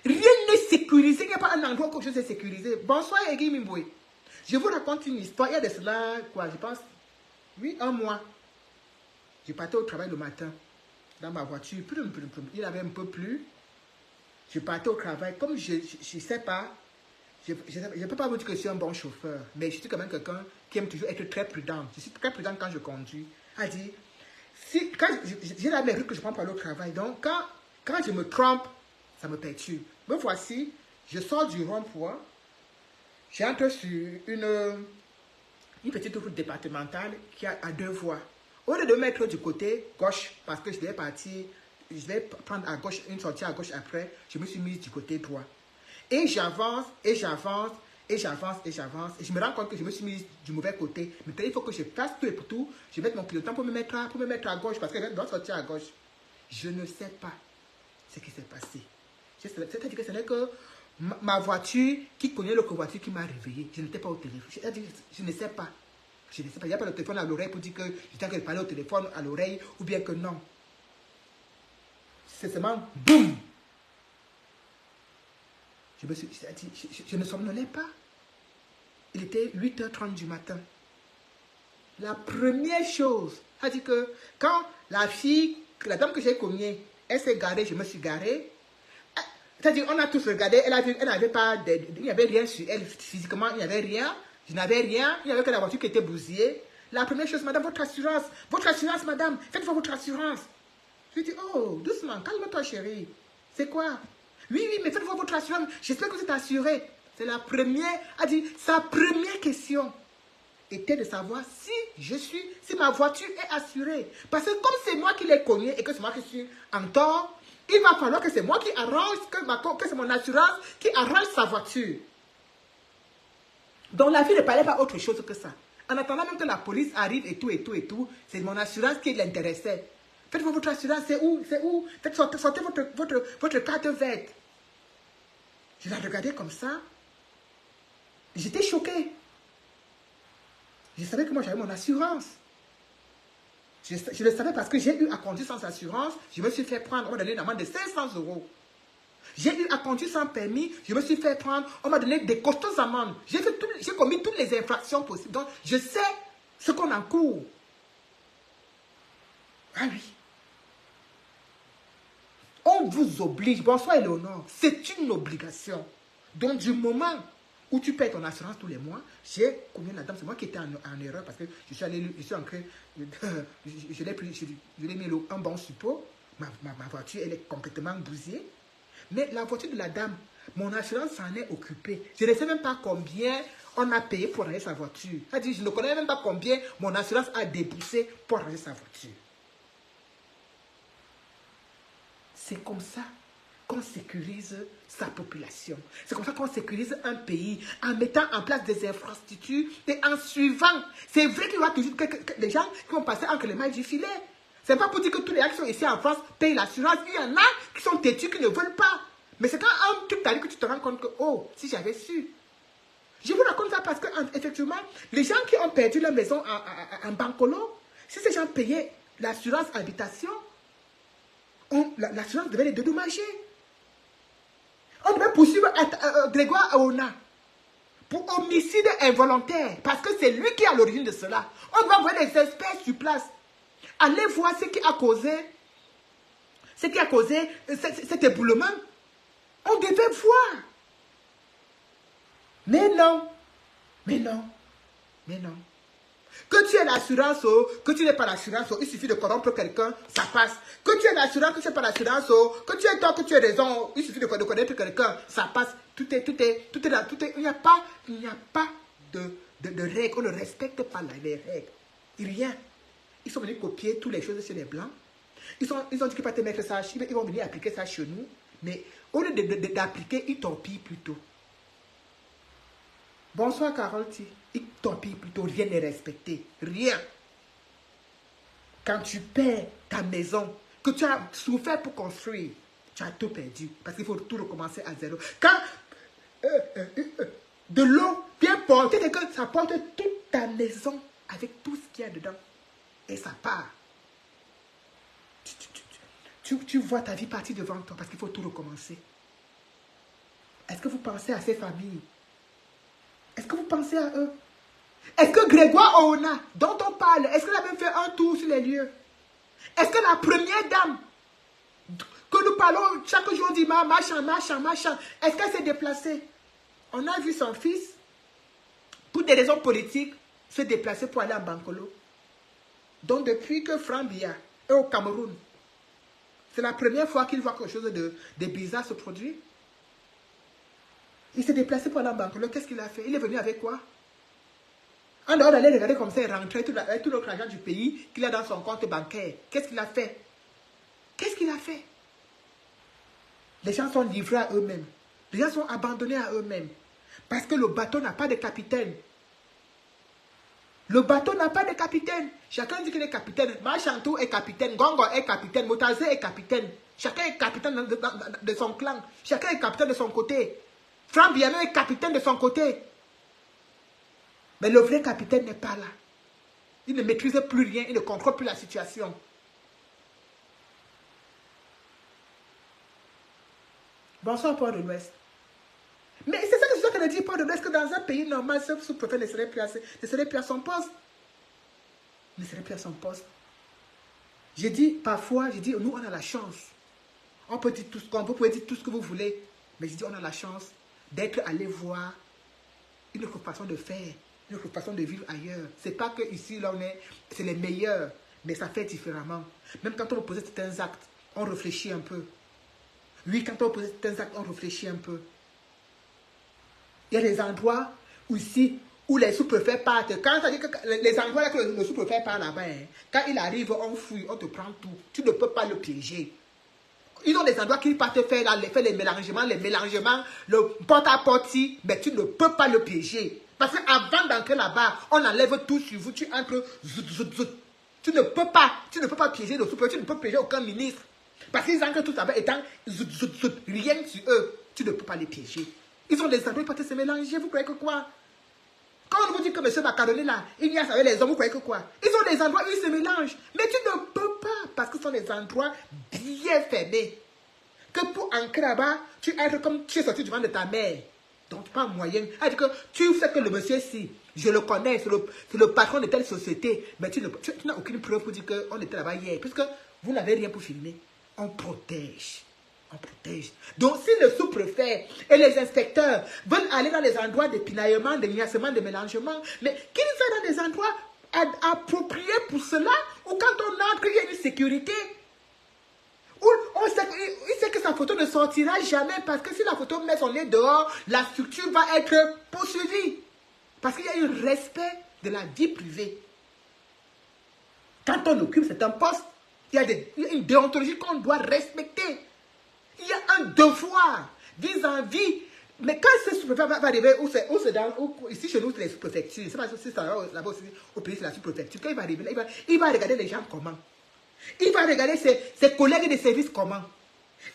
n'est sécurisé? Il n'y a pas un endroit où quelque chose est sécurisé. Bonsoir, Egui Mimboué. Je vous raconte une histoire. Il y a de cela, quoi, je pense, oui, un mois. Je partais au travail le matin, dans ma voiture. Il avait un peu plu. Je partais au travail. Comme je ne sais pas, je ne peux pas vous dire que je suis un bon chauffeur, mais je suis quand même quelqu'un qui aime toujours être très prudent. Je suis très prudent quand je conduis. C'est-à-dire, j'ai la même route que je prends pour aller au travail. Donc, quand je me trompe, ça me perturbe. Me voici, je sors du rond-point, j'entre sur une petite route départementale qui a à 2 voies. Au lieu de me mettre du côté gauche, parce que je vais prendre à gauche, une sortie à gauche après, je me suis mise du côté droit. Et j'avance, et j'avance, et j'avance, et j'avance. Et je me rends compte que je me suis mise du mauvais côté. Maintenant, il faut que je fasse tout et pour tout. Je mette mon clignotant pour me mettre à gauche, parce qu'elle doit sortir à gauche. Je ne sais pas ce qui s'est passé. C'est-à-dire que ce n'est que ma voiture qui connaît l'autre voiture qui m'a réveillé. Je n'étais pas au téléphone. Je ne sais pas. Je ne sais pas. Il n'y a pas le téléphone à l'oreille pour dire que j'étais en train de parler au téléphone à l'oreille ou bien que non. C'est seulement boum. Je ne somnolais pas. Il était 8h30 du matin. La première chose, c'est-à-dire que quand la dame que j'ai cognée, elle s'est garée, je me suis garée. C'est-à-dire, on a tous regardé, elle n'avait pas, il n'y avait rien sur elle physiquement, il n'y avait rien. Je n'avais rien, il n'y avait que la voiture qui était bousillée. La première chose, madame, votre assurance, madame, faites votre assurance. Je lui dis, oh, doucement, calme-toi, chérie. C'est quoi? Oui, mais faites votre assurance, j'espère que vous êtes assuré. C'est la première, sa première question était de savoir si ma voiture est assurée. Parce que comme c'est moi qui l'ai cogné et que c'est moi qui suis en tort, il va falloir que c'est moi qui arrange, que c'est mon assurance qui arrange sa voiture. Donc la fille ne parlait pas autre chose que ça. En attendant même que la police arrive et tout, c'est mon assurance qui l'intéressait. Faites votre assurance, c'est où? Faites sortez votre carte verte. Je la regardais comme ça. J'étais choquée. Je savais que moi j'avais mon assurance. Je le savais parce que j'ai eu à conduire sans assurance. Je me suis fait prendre. On m'a donné une amende de 500 €. J'ai eu à conduire sans permis. Je me suis fait prendre. On m'a donné des costauds amendes. J'ai commis toutes les infractions possibles. Donc, je sais ce qu'on encourt. Ah oui. On vous oblige. Bonsoir, Éléonore. C'est une obligation. Donc, du moment où tu payes ton assurance tous les mois, j'ai connu la dame, c'est moi qui étais en erreur parce que je l'ai mis un bon suppôt. ma voiture, elle est complètement bousillée. Mais la voiture de la dame, mon assurance s'en est occupée. Je ne sais même pas combien on a payé pour ranger sa voiture. Elle dit, je ne connais même pas combien mon assurance a déboursé pour ranger sa voiture. C'est comme ça qu'on sécurise sa population. C'est comme ça qu'on sécurise un pays, en mettant en place des infrastructures et en suivant. C'est vrai qu'il y aura toujours des gens qui vont passer entre les mailles du filet. C'est pas pour dire que tous les gens qui sont ici en France payent l'assurance. Il y en a qui sont têtus, qui ne veulent pas. Mais c'est quand un truc t'arrive que tu te rends compte que, oh, si j'avais su. Je vous raconte ça parce que, effectivement, les gens qui ont perdu leur maison en Bankolo, si ces gens payaient l'assurance habitation, l'assurance devait les dédommager. On devait poursuivre Grégoire Aona pour homicide involontaire parce que c'est lui qui est à l'origine de cela. On doit envoyer des experts sur place. Allez voir ce qui a causé cet éboulement. On devait voir. Mais non. Que tu aies l'assurance, que tu n'aies pas l'assurance, il suffit de corrompre quelqu'un, ça passe. Que tu aies l'assurance, que tu n'aies pas l'assurance, que tu aies tort, que tu aies raison, il suffit de connaître quelqu'un, ça passe. Tout est là. Il n'y a pas de règles. On ne respecte pas les règles. Rien. Ils sont venus copier toutes les choses chez les Blancs. Ils ont dit qu'ils ne vont pas te mettre ça, ils vont venir appliquer ça chez nous. Mais au lieu d'appliquer, ils torpillent plutôt. Bonsoir Carole T. Ils torpillent plutôt, rien n'est respecté. Rien. Quand tu perds ta maison, que tu as souffert pour construire, tu as tout perdu. Parce qu'il faut tout recommencer à zéro. Quand de l'eau vient porter, ça porte toute ta maison avec tout ce qu'il y a dedans. Et ça part. Tu vois ta vie partir devant toi parce qu'il faut tout recommencer. Est-ce que vous pensez à ces familles? Est-ce que vous pensez à eux? Est-ce que Grégoire Aona, dont on parle, est-ce qu'elle a même fait un tour sur les lieux? Est-ce que la première dame, que nous parlons chaque jour, dit machin, est-ce qu'elle s'est déplacée? On a vu son fils, pour des raisons politiques, se déplacer pour aller à Bankolo. Donc depuis que Franck Biya est au Cameroun, c'est la première fois qu'il voit quelque chose de bizarre se produire. Il s'est déplacé pour aller à Bankolo. Qu'est-ce qu'il a fait? Il est venu avec quoi? En dehors d'aller regarder comme ça et rentrer tout l'autre argent du pays qu'il a dans son compte bancaire. Qu'est-ce qu'il a fait? Qu'est-ce qu'il a fait? Les gens sont livrés à eux-mêmes. Les gens sont abandonnés à eux-mêmes. Parce que le bateau n'a pas de capitaine. Le bateau n'a pas de capitaine. Chacun dit qu'il est capitaine. Machantou est capitaine. Gongo est capitaine. Motazé est capitaine. Chacun est capitaine de son clan. Chacun est capitaine de son côté. Franck Biano est capitaine de son côté. Mais le vrai capitaine n'est pas là. Il ne maîtrise plus rien. Il ne contrôle plus la situation. Bonsoir, Port de l'Ouest. Mais c'est ça que je dois te dire, Port de l'Ouest, que dans un pays normal, ce sous-préfet ne serait plus à son poste. Ne serait plus à son poste. J'ai dit, parfois, nous, on a la chance. On peut dire tout ce qu'on veut, vous pouvez dire tout ce que vous voulez. Mais j'ai dit, on a la chance d'être allé voir une autre façon de faire, une autre façon de vivre ailleurs. C'est pas que ici, là, c'est les meilleurs, mais ça fait différemment. Même quand on veut poser certains actes, on réfléchit un peu. Oui, quand on veut poser certains actes, on réfléchit un peu. Il y a des endroits ici où les sous-préfets partent. Quand ça dit que les endroits là que le sous-préfet part là-bas, quand il arrive, on fouille, on te prend tout. Tu ne peux pas le piéger. Ils ont des endroits qu'ils partent faire là, les mélangements, le porte-à-porte, mais tu ne peux pas le piéger. Parce qu'avant d'entrer là-bas, on enlève tout sur vous, tu entres, tu ne peux pas piéger le sous-préfet, tu ne peux piéger aucun ministre. Parce qu'ils entrent tout là-bas étant rien sur eux, tu ne peux pas les piéger. Ils ont des endroits où ils peuvent se mélanger, vous croyez que quoi? Quand on vous dit que M. Macaroni là, il y a avec les hommes, vous croyez que quoi? Ils ont des endroits où ils se mélangent. Mais tu ne peux pas, parce que ce sont des endroits bien fermés. Que pour entrer là-bas, tu entres comme tu es sorti du ventre de ta mère. Donc pas moyen. C'est-à-dire que tu sais que le monsieur ici, je le connais, c'est le patron de telle société, mais tu n'as aucune preuve pour dire qu'on était là-bas hier. Puisque vous n'avez rien pour filmer. On protège. On protège. Donc, si le sous-préfet et les inspecteurs veulent aller dans les endroits de pinaillement, de niassement, de mélangement, mais qu'ils aillent dans des endroits appropriés pour cela, ou quand on entre, il y a une sécurité. photo ne sortira jamais parce que si la photo met son nez dehors, la structure va être poursuivie. Parce qu'il y a un respect de la vie privée. Quand on occupe certains postes, il y a une déontologie qu'on doit respecter. Il y a un devoir vis-à-vis. Mais quand ce sous-préfet va arriver, ici chez nous, c'est les sous-préfectures, c'est pas si ça là-bas aussi, au pays, c'est la sous-préfecture. Quand il va arriver, il va regarder les gens comment. Il va regarder ses collègues de service comment.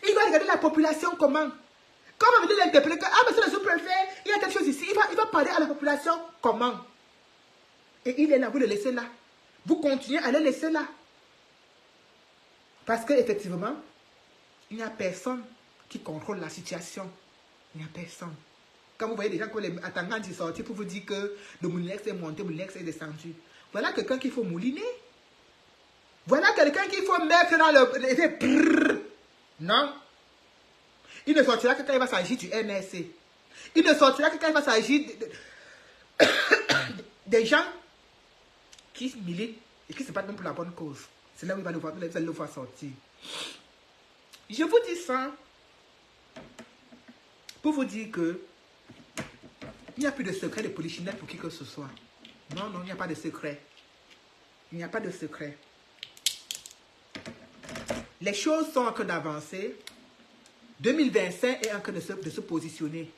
Il va regarder la population comment. Quand on va venir l'interpeller, ah, mais c'est le sous-préfet, il y a quelque chose ici, il va parler à la population comment. Et il est là, vous le laissez là. Vous continuez à le laisser là. Parce qu'effectivement, il n'y a personne qui contrôle la situation. Il n'y a personne. Quand vous voyez des gens qui les attendants d'y sortir pour vous dire que le Moulinex est monté, le Moulinex est descendu. Voilà quelqu'un qu'il faut mouliner. Voilà quelqu'un qu'il faut mettre dans le... Non. Il ne sortira que quand il va s'agir du MRC. Il ne sortira que quand il va s'agir des gens qui militent et qui se battent même pour la bonne cause. C'est là où il va le voir sortir. Je vous dis ça pour vous dire que il n'y a plus de secret de polichinelle pour qui que ce soit. Non, non, il n'y a pas de secret. Il n'y a pas de secret. Les choses sont en train d'avancer. 2025 est en train de se positionner.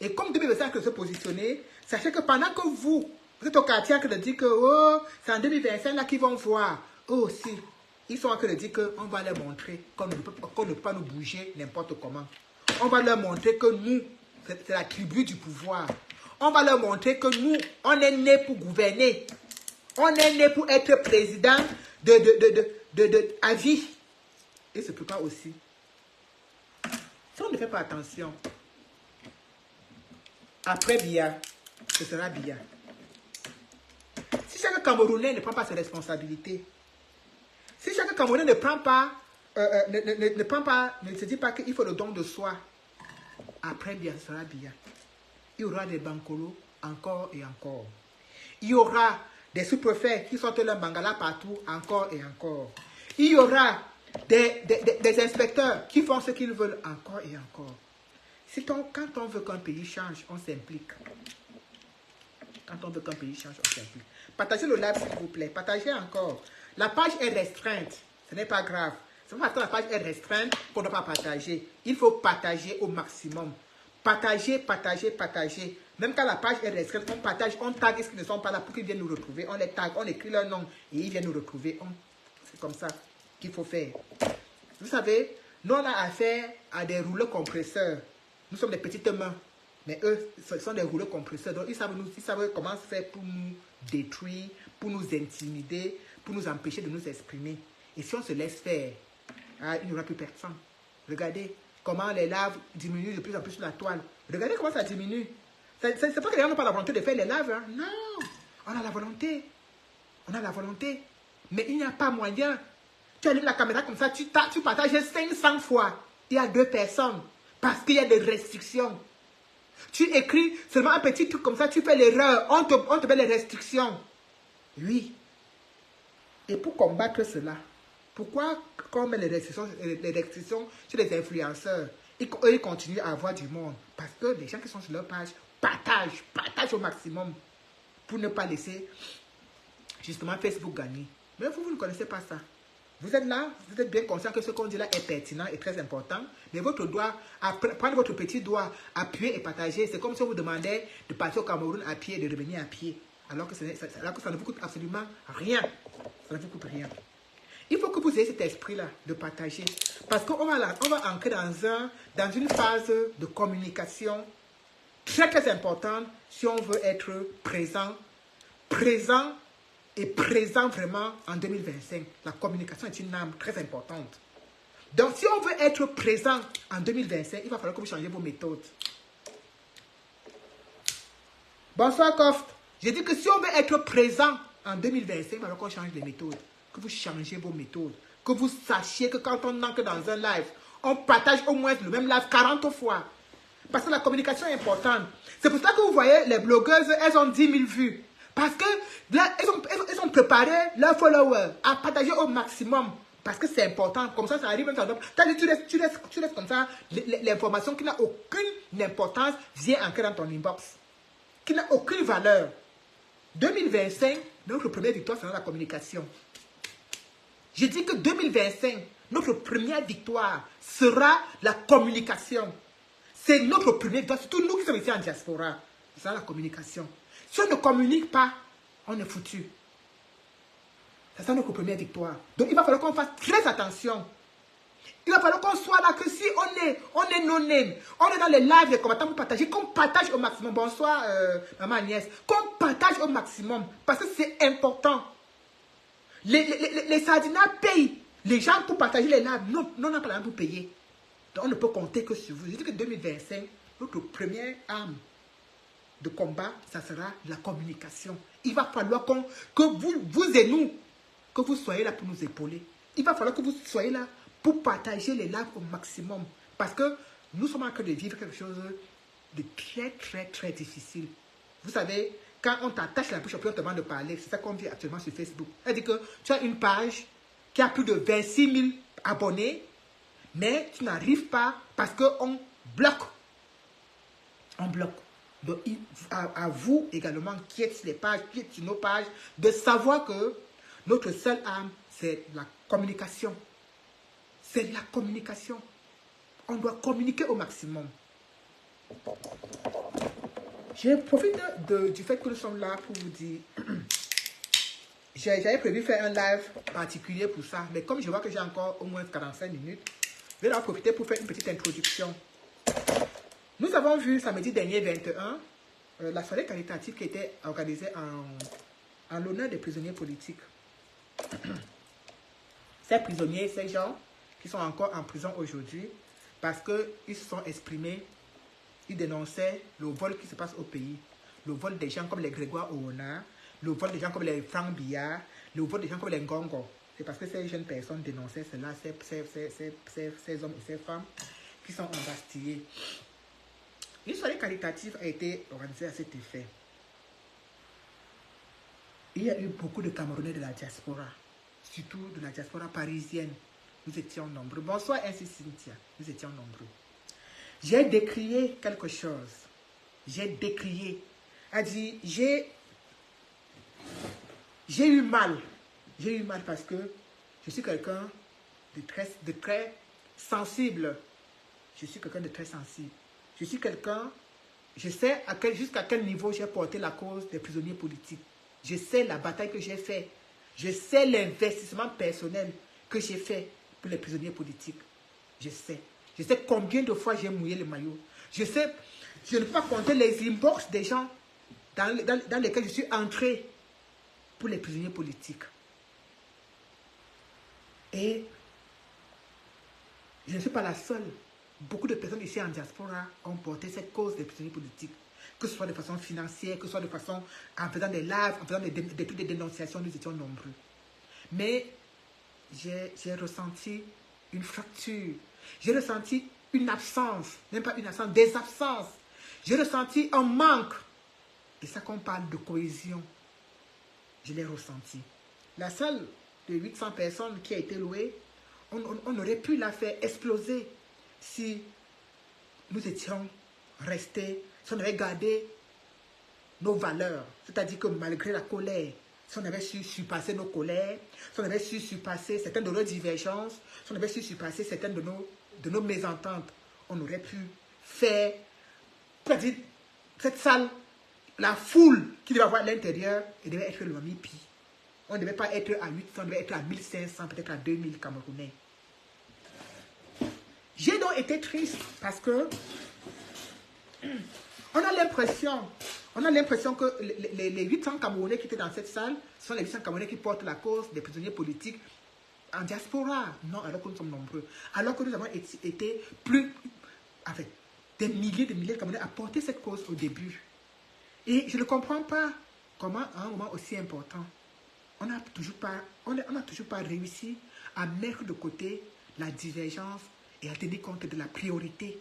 Et comme 2025 est en train de se positionner, sachez que pendant que vous êtes au quartier en train de dire que oh, c'est en 2025 là qu'ils vont voir. Oh, si. Ils sont en train de dire qu'on va leur montrer qu'on ne peut pas nous bouger n'importe comment. On va leur montrer que nous, c'est la tribu du pouvoir. On va leur montrer que nous, on est nés pour gouverner. On est nés pour être président à vie. Et c'est pourquoi aussi, si on ne fait pas attention, après Biya, ce sera Biya. Si chaque Camerounais ne prend pas ses responsabilités, si chaque Camerounais ne prend pas, ne se dit pas qu'il faut le don de soi, après Biya, ce sera Biya. Il y aura des bancolos encore et encore. Il y aura des sous-préfets qui sortent leur bangala partout encore et encore. Il y aura des inspecteurs qui font ce qu'ils veulent encore et encore. Quand on veut qu'un pays change, on s'implique. Quand on veut qu'un pays change, on s'implique. Partagez le live s'il vous plaît. Partagez encore. La page est restreinte. Ce n'est pas grave. C'est parce que la page est restreinte qu'on ne doit pas partager. Il faut partager au maximum. Partagez, partagez, partagez. Même quand la page est restreinte, on partage, on tag ceux qui ne sont pas là pour qu'ils viennent nous retrouver. On les tag, on écrit leur nom et ils viennent nous retrouver. C'est comme ça qu'il faut faire. Vous savez, nous on a affaire à des rouleaux compresseurs. Nous sommes des petites mains. Mais eux, ce sont des rouleaux compresseurs. Donc ils savent comment faire pour nous détruire, pour nous intimider, pour nous empêcher de nous exprimer. Et si on se laisse faire, il n'y aura plus personne. Regardez comment les laves diminuent de plus en plus sur la toile. Regardez comment ça diminue. C'est pas que les gens n'ont pas la volonté de faire les laves. Hein. Non, on a la volonté. On a la volonté. Mais il n'y a pas moyen. Tu allumes la caméra comme ça, tu partages 500 fois. Il y a 2 personnes. Parce qu'il y a des restrictions. Tu écris seulement un petit truc comme ça, tu fais l'erreur. On te met les restrictions. Oui. Et pour combattre cela, pourquoi quand on met les restrictions sur les influenceurs, ils continuent à avoir du monde? Parce que les gens qui sont sur leur page partagent au maximum pour ne pas laisser justement Facebook gagner. Mais vous ne connaissez pas ça. Vous êtes là, vous êtes bien conscient que ce qu'on dit là est pertinent et très important. Mais votre doigt, prendre votre petit doigt, appuyer et partager, c'est comme si on vous demandait de partir au Cameroun à pied et de revenir à pied. Alors que ça ne vous coûte absolument rien. Ça ne vous coûte rien. Il faut que vous ayez cet esprit-là de partager. Parce qu'on va entrer dans une phase de communication très très importante si on veut être présent vraiment en 2025. La communication est une arme très importante. Donc si on veut être présent en 2025, il va falloir que vous changiez vos méthodes. Bonsoir Koft. J'ai dit que si on veut être présent en 2025, il va falloir qu'on change les méthodes. Que vous changez vos méthodes. Que vous sachiez que quand on entre dans un live, on partage au moins le même live 40 fois. Parce que la communication est importante. C'est pour ça que vous voyez, les blogueuses, elles ont 10 000 vues. Parce que là, elles ont préparé leurs followers à partager au maximum Parce que c'est important. Comme ça arrive même ça. Tu laisses comme ça. L'information qui n'a aucune importance vient entrer dans ton inbox. Qui n'a aucune valeur. 2025, notre première victoire sera la communication. Je dis que 2025, notre première victoire sera la communication. C'est notre première victoire. Surtout nous qui sommes ici en diaspora. C'est la communication. Si on ne communique pas, on est foutu. C'est ça notre première victoire. Donc il va falloir qu'on fasse très attention. Il va falloir qu'on soit là, que si on est non-name, on est dans les lives des combattants pour partager, qu'on partage au maximum. Bonsoir, maman Agnès. Qu'on partage au maximum. Parce que c'est important. Les Sardinats payent les gens pour partager les lives. Non, on n'a pas l'argent pour payer. Donc on ne peut compter que sur vous. Je dis que 2025, notre première arme de combat, ça sera la communication. Il va falloir que vous et nous, que vous soyez là pour nous épauler. Il va falloir que vous soyez là pour partager les lives au maximum. Parce que nous sommes en train de vivre quelque chose de très, très, très difficile. Vous savez, quand on t'attache la bouche, on te demande de parler. C'est ça qu'on vit actuellement sur Facebook. C'est-à-dire que tu as une page qui a plus de 26 000 abonnés, mais tu n'arrives pas parce qu'on bloque. On bloque. Donc, à vous également, qui êtes sur les pages, qui êtes sur nos pages, de savoir que notre seule arme, c'est la communication. C'est la communication. On doit communiquer au maximum. Je profite du fait que nous sommes là pour vous dire... J'avais prévu faire un live particulier pour ça, mais comme je vois que j'ai encore au moins 45 minutes, je vais en profiter pour faire une petite introduction. Nous avons vu samedi dernier 21 la soirée caritative qui était organisée en l'honneur des prisonniers politiques. Ces prisonniers, ces gens qui sont encore en prison aujourd'hui, parce qu'ils se sont exprimés, ils dénonçaient le vol qui se passe au pays, le vol des gens comme les Grégoire Oona, le vol des gens comme les Franck Billard, le vol des gens comme les Ngongo. C'est parce que ces jeunes personnes dénonçaient cela, ces hommes et ces femmes qui sont embastillés. Une soirée caritative a été organisée à cet effet. Il y a eu beaucoup de Camerounais de la diaspora, surtout de la diaspora parisienne. Nous étions nombreux. Bonsoir, ainsi Cynthia. Nous étions nombreux. J'ai décrié quelque chose. J'ai décrié. A dit, j'ai eu mal. J'ai eu mal parce que je suis quelqu'un de très sensible. Je suis quelqu'un de très sensible. Je suis quelqu'un, je sais jusqu'à quel niveau j'ai porté la cause des prisonniers politiques. Je sais la bataille que j'ai faite. Je sais l'investissement personnel que j'ai fait pour les prisonniers politiques. Je sais. Je sais combien de fois j'ai mouillé le maillot. Je sais, je ne peux pas compter les inbox des gens dans lesquels je suis entré pour les prisonniers politiques. Et je ne suis pas la seule. Beaucoup de personnes ici en diaspora ont porté cette cause des prisonniers politiques. Que ce soit de façon financière, que ce soit de façon en faisant des lives, en faisant des dénonciations, nous étions nombreux. Mais j'ai ressenti une fracture. J'ai ressenti une absence, même pas une absence, des absences. J'ai ressenti un manque. Et ça qu'on parle de cohésion, je l'ai ressenti. La salle de 800 personnes qui a été louée, on aurait pu la faire exploser si nous étions restés, si on avait gardé nos valeurs. C'est-à-dire que malgré la colère, si on avait su surpasser nos colères, si on avait su surpasser certaines de nos divergences, si on avait su surpasser certaines de nos mésententes, on aurait pu faire, c'est-à-dire cette salle, la foule qui devait avoir à l'intérieur, elle devait être le Mamipi. On ne devait pas être à 800, on devait être à 1500, peut-être à 2000 Camerounais. J'ai donc été triste parce que on a l'impression que les 800 Camerounais qui étaient dans cette salle sont les 800 Camerounais qui portent la cause des prisonniers politiques en diaspora. Non, alors que nous sommes nombreux. Alors que nous avons été plus, avec des milliers de Camerounais à porter cette cause au début. Et je ne comprends pas comment, à un moment aussi important, on n'a toujours pas réussi à mettre de côté la divergence et à tenir compte de la priorité.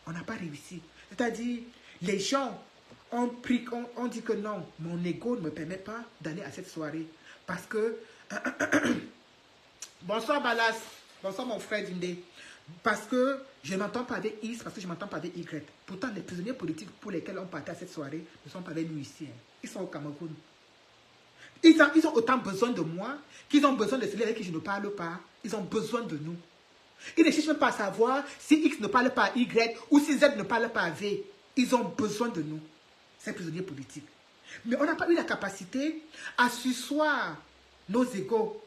On n'a pas réussi. C'est-à-dire, les gens ont dit que non, mon ego ne me permet pas d'aller à cette soirée. Parce que Bonsoir Balas. Bonsoir mon frère Dindé. Parce que je n'entends pas avec X, parce que je m'entends pas avec Y. Pourtant, les prisonniers politiques pour lesquels on partait à cette soirée ne sont pas avec nous ici. Hein. Ils sont au Cameroun. Ils ont autant besoin de moi qu'ils ont besoin de celui avec qui je ne parle pas. Ils ont besoin de nous. Ils ne cherchent même pas à savoir si X ne parle pas à Y ou si Z ne parle pas à V. Ils ont besoin de nous, ces prisonniers politiques. Mais on n'a pas eu la capacité à sursoir nos égaux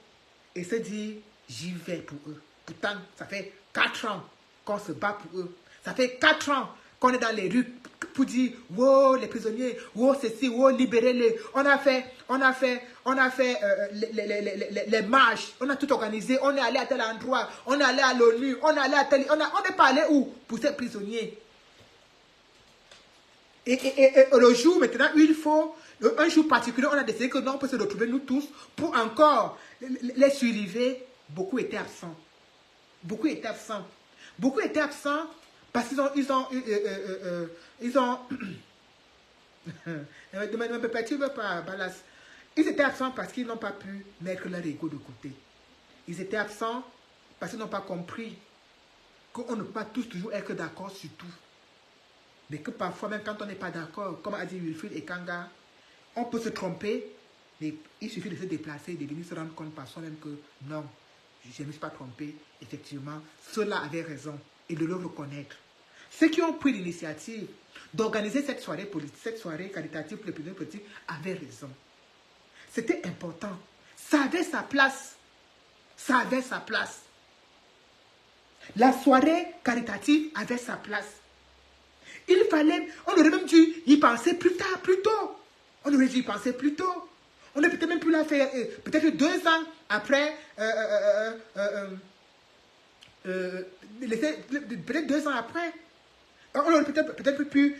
et se dire, j'y vais pour eux. Pourtant, ça fait 4 ans qu'on se bat pour eux. Ça fait 4 ans qu'on est dans les rues pour dire, wow, les prisonniers, wow, ceci, wow, libérez-les. On a fait les marches, on a tout organisé, on est allé à tel endroit, on est allé à l'ONU, on est allé à tel, on est pas allé où pour ces prisonniers. Et le jour maintenant, il faut, un jour particulier, on a décidé que non, on peut se retrouver nous tous pour encore les survivre. Beaucoup étaient absents. Beaucoup étaient absents. Beaucoup étaient absents parce qu'ils ont ne me perturbe pas, Balas. Ils étaient absents parce qu'ils n'ont pas pu mettre leur ego de côté. Ils étaient absents parce qu'ils n'ont pas compris qu'on ne peut pas tous toujours être d'accord sur tout. Mais que parfois, même quand on n'est pas d'accord, comme a dit Wilfried et Kanga, on peut se tromper, mais il suffit de se déplacer, de venir se rendre compte par soi-même que non, je ne me suis pas trompé. Effectivement, ceux-là avaient raison et de le reconnaître. Ceux qui ont pris l'initiative d'organiser cette soirée politique, cette soirée caritative pour les prisonniers politiques, avaient raison. C'était important. Ça avait sa place. Ça avait sa place. La soirée caritative avait sa place. Il fallait, on aurait même dû y penser plus tard, plus tôt. On aurait dû y penser plus tôt. On aurait peut-être même pu la faire, peut-être 2 ans après, peut-être 2 ans après. On aurait peut-être pu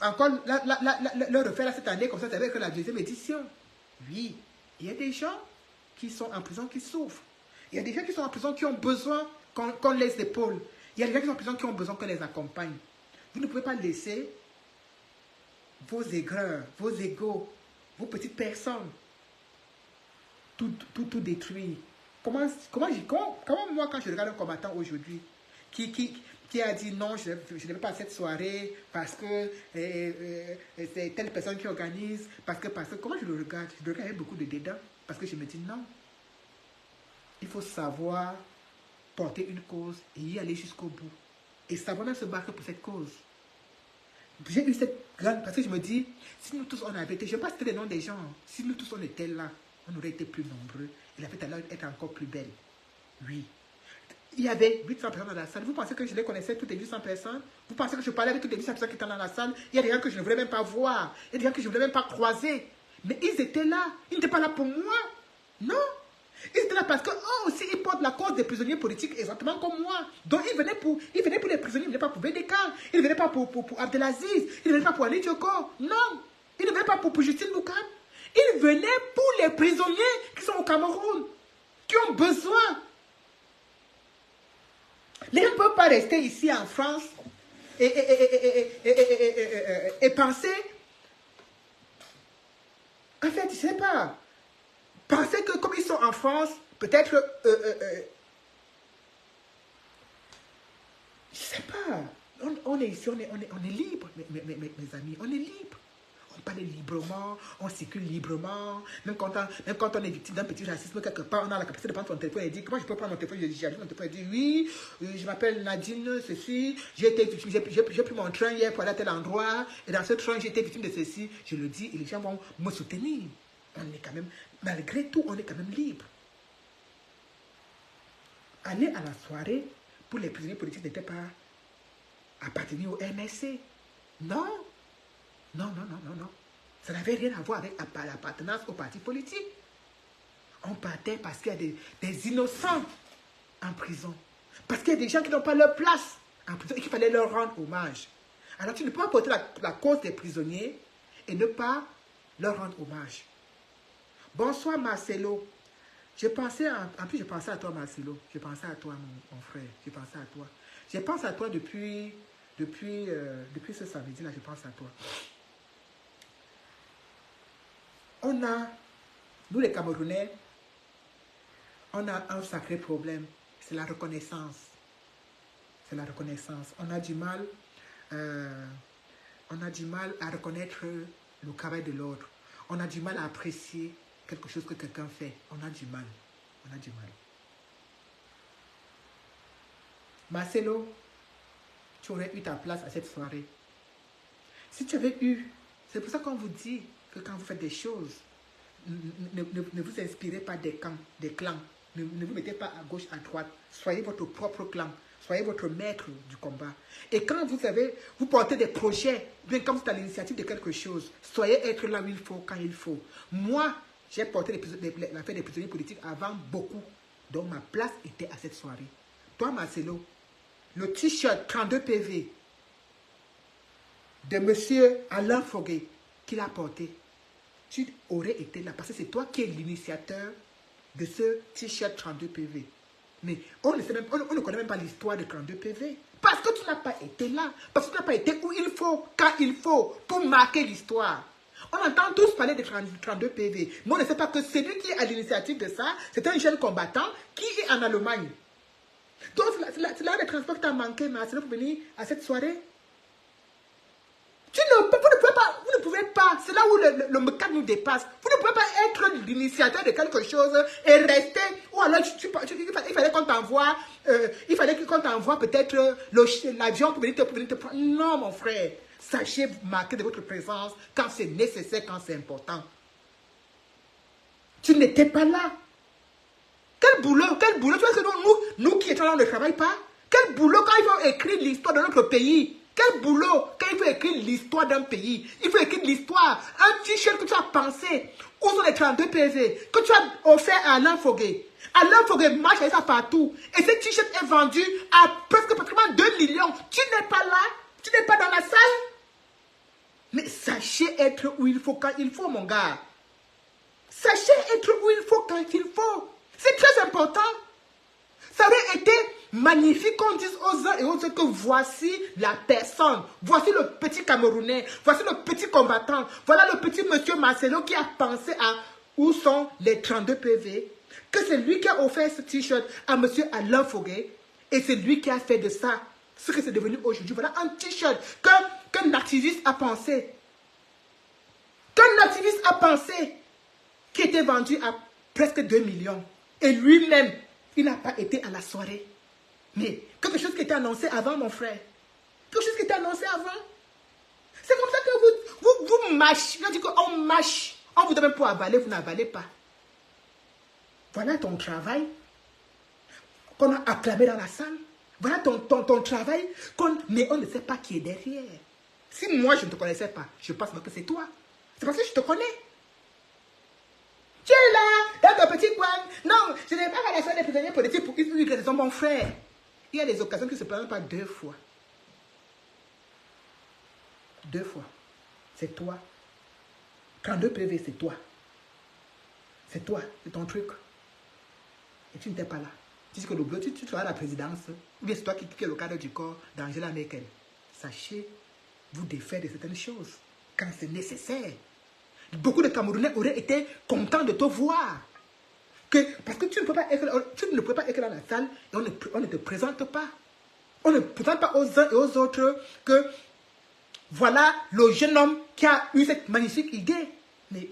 encore le refaire cette année, comme ça, c'est avec la 2e édition. Oui, il y a des gens qui sont en prison qui souffrent. Il y a des gens qui sont en prison qui ont besoin qu'on les épaule. Il y a des gens qui sont en prison qui ont besoin qu'on les accompagne. Vous ne pouvez pas laisser vos aigreurs, vos égos, vos petites personnes tout détruire. Comment moi, quand je regarde un combattant aujourd'hui qui a dit non, je ne vais pas à cette soirée parce que c'est telle personne qui organise, parce que comment je le regarde? Je le regarde avec beaucoup de dédain parce que je me dis non. Il faut savoir porter une cause et y aller jusqu'au bout. Et savoir même se battre pour cette cause. J'ai eu cette grande... Parce que je me dis, si nous tous on avait été... Je ne vais pas citer les noms des gens. Si nous tous on était là, on aurait été plus nombreux. Et la fête allait être encore plus belle. Oui. Il y avait 800 personnes dans la salle. Vous pensez que je les connaissais, toutes les 800 personnes? Vous pensez que je parlais avec toutes les 800 personnes qui étaient dans la salle? Il y a des gens que je ne voulais même pas voir. Il y a des gens que je ne voulais même pas croiser. Mais ils étaient là. Ils n'étaient pas là pour moi. Non. Ils étaient là parce que eux aussi, ils portent la cause des prisonniers politiques exactement comme moi. Donc, ils venaient pour les prisonniers, ils ne venaient pas pour BDK, ils ne venaient pas pour Abdelaziz, ils ne venaient pas pour Ali Djoko. Non, ils ne venaient pas pour Justine Loukam. Ils venaient pour les prisonniers qui sont au Cameroun, qui ont besoin. Les gens ne peuvent pas rester ici en France et penser. En fait, je ne sais pas. Penser que comme ils sont en France, peut-être, je sais pas, on est ici, on est libre, mes amis, on est libre. On parle librement, on circule librement, même quand on est victime d'un petit racisme quelque part, on a la capacité de prendre son téléphone et dire, comment je peux prendre mon téléphone, j'allume mon téléphone et dire, oui, je m'appelle Nadine, ceci, j'ai pris mon train hier pour aller à tel endroit, et dans ce train, j'ai été victime de ceci, je le dis, et les gens vont me soutenir. On est quand même, malgré tout, on est quand même libre. Aller à la soirée pour les prisonniers politiques n'était pas appartenir au MSC. Non. Non. Ça n'avait rien à voir avec l'appartenance au parti politique. On partait parce qu'il y a des innocents en prison. Parce qu'il y a des gens qui n'ont pas leur place en prison et qu'il fallait leur rendre hommage. Alors tu ne peux pas porter la cause des prisonniers et ne pas leur rendre hommage. Bonsoir Marcelo. En plus je pensais à toi Marcelo. Je pensais à toi mon frère. Je pensais à toi. Je pense à toi depuis ce samedi là, je pense à toi. Nous les Camerounais, On a un sacré problème, c'est la reconnaissance. C'est la reconnaissance. On a du mal à reconnaître le travail de l'autre. On a du mal à apprécier quelque chose que quelqu'un fait. On a du mal. On a du mal. Marcelo, tu aurais eu ta place à cette soirée. Si tu avais eu... C'est pour ça qu'on vous dit que quand vous faites des choses, ne vous inspirez pas des clans. Ne vous mettez pas à gauche, à droite. Soyez votre propre clan. Soyez votre maître du combat. Et quand vous portez des projets, bien comme c'est à l'initiative de quelque chose, soyez être là où il faut, quand il faut. Moi, j'ai porté l'affaire des prisonniers politiques avant beaucoup. Donc ma place était à cette soirée. Toi, Marcelo, le t-shirt 32 PV de monsieur Alain Foguet qu'il a porté, tu aurais été là parce que c'est toi qui es l'initiateur de ce t-shirt 32 PV. Mais on ne connaît même pas l'histoire de 32 PV. Parce que tu n'as pas été là. Parce que tu n'as pas été où il faut, quand il faut, pour marquer l'histoire. On entend tous parler de 32 PV. Mais on ne sait pas que celui qui est à l'initiative de ça, c'est un jeune combattant qui est en Allemagne. Donc, c'est là le transport que tu as manqué, Marcelo, pour venir à cette soirée. Vous ne pouvez pas, c'est là où le mécanisme nous dépasse. Vous ne pouvez pas être l'initiateur de quelque chose et rester, ou alors il fallait qu'on t'envoie, peut-être l'avion pour venir te prendre. Non, mon frère, sachez marquer de votre présence quand c'est nécessaire, quand c'est important. Tu n'étais pas là. Quel boulot, tu vois que nous qui étions là, on ne travaille pas. Quel boulot quand il faut écrire l'histoire de notre pays. Quel boulot quand il faut écrire l'histoire d'un pays. Il faut écrire l'histoire. Un t-shirt que tu as pensé. Où sont les 32 PV que tu as offert à Alain Foguet. Alain Foguet marche avec ça partout. Et ce t-shirt est vendu à presque pratiquement 2 millions. Tu n'es pas là. Tu n'es pas dans la salle. Mais sachez être où il faut quand il faut, mon gars. Sachez être où il faut quand il faut. C'est très important. Ça aurait été magnifique qu'on dise aux uns et aux autres que voici la personne, voici le petit Camerounais, voici le petit combattant, voilà le petit monsieur Marcelo qui a pensé à où sont les 32 PV, que c'est lui qui a offert ce t-shirt à monsieur Alain Foguet et c'est lui qui a fait de ça ce que c'est devenu aujourd'hui. Voilà un t-shirt qu'un activiste a pensé. Qu'un activiste a pensé qui était vendu à presque 2 millions. Et lui-même, il n'a pas été à la soirée. Mais quelque chose qui était annoncé avant, mon frère. Quelque chose qui était annoncé avant. C'est comme ça que vous mâchez. On dit qu'on mâche. On vous donne pour avaler, vous n'avalez pas. Voilà ton travail qu'on a acclamé dans la salle. Voilà ton travail. Mais on ne sait pas qui est derrière. Si moi, je ne te connaissais pas, je pense que c'est toi. C'est parce que je te connais. Tu es là, dans ton petit coin. Non, je n'ai pas à la soirée des prisonniers politiques pour une raison, mon frère. Il y a des occasions qui ne se présentent pas 2 fois. 2 fois. C'est toi. 32 PV, c'est toi. C'est toi, c'est ton truc. Et tu n'étais pas là. Tu dis que le bleu, tu seras à la présidence. Ou bien c'est toi qui es le cadre du corps d'Angela Merkel. Sachez vous défaire de certaines choses quand c'est nécessaire. Beaucoup de Camerounais auraient été contents de te voir. Parce que tu ne peux pas être dans la salle et on ne te présente pas. On ne présente pas aux uns et aux autres que voilà le jeune homme qui a eu cette magnifique idée. Mais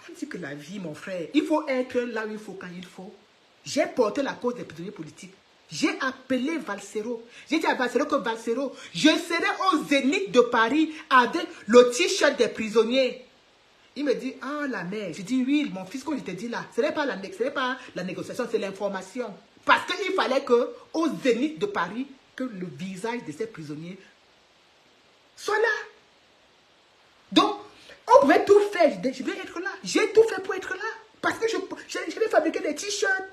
on dit que la vie, mon frère, il faut être là où il faut, quand il faut. J'ai porté la cause des prisonniers politiques. J'ai appelé Valsero. J'ai dit à Valsero que Valsero, je serai au Zénith de Paris avec le t-shirt des prisonniers. Il me dit, ah la mère. Je dis, oui, mon fils, comme je te dis là, ce n'est pas la négociation, c'est l'information. Parce qu'il fallait qu'au Zénith de Paris, que le visage de ces prisonniers soit là. Donc, on pouvait tout faire. Je vais être là. J'ai tout fait pour être là. Parce que je vais fabriquer des t-shirts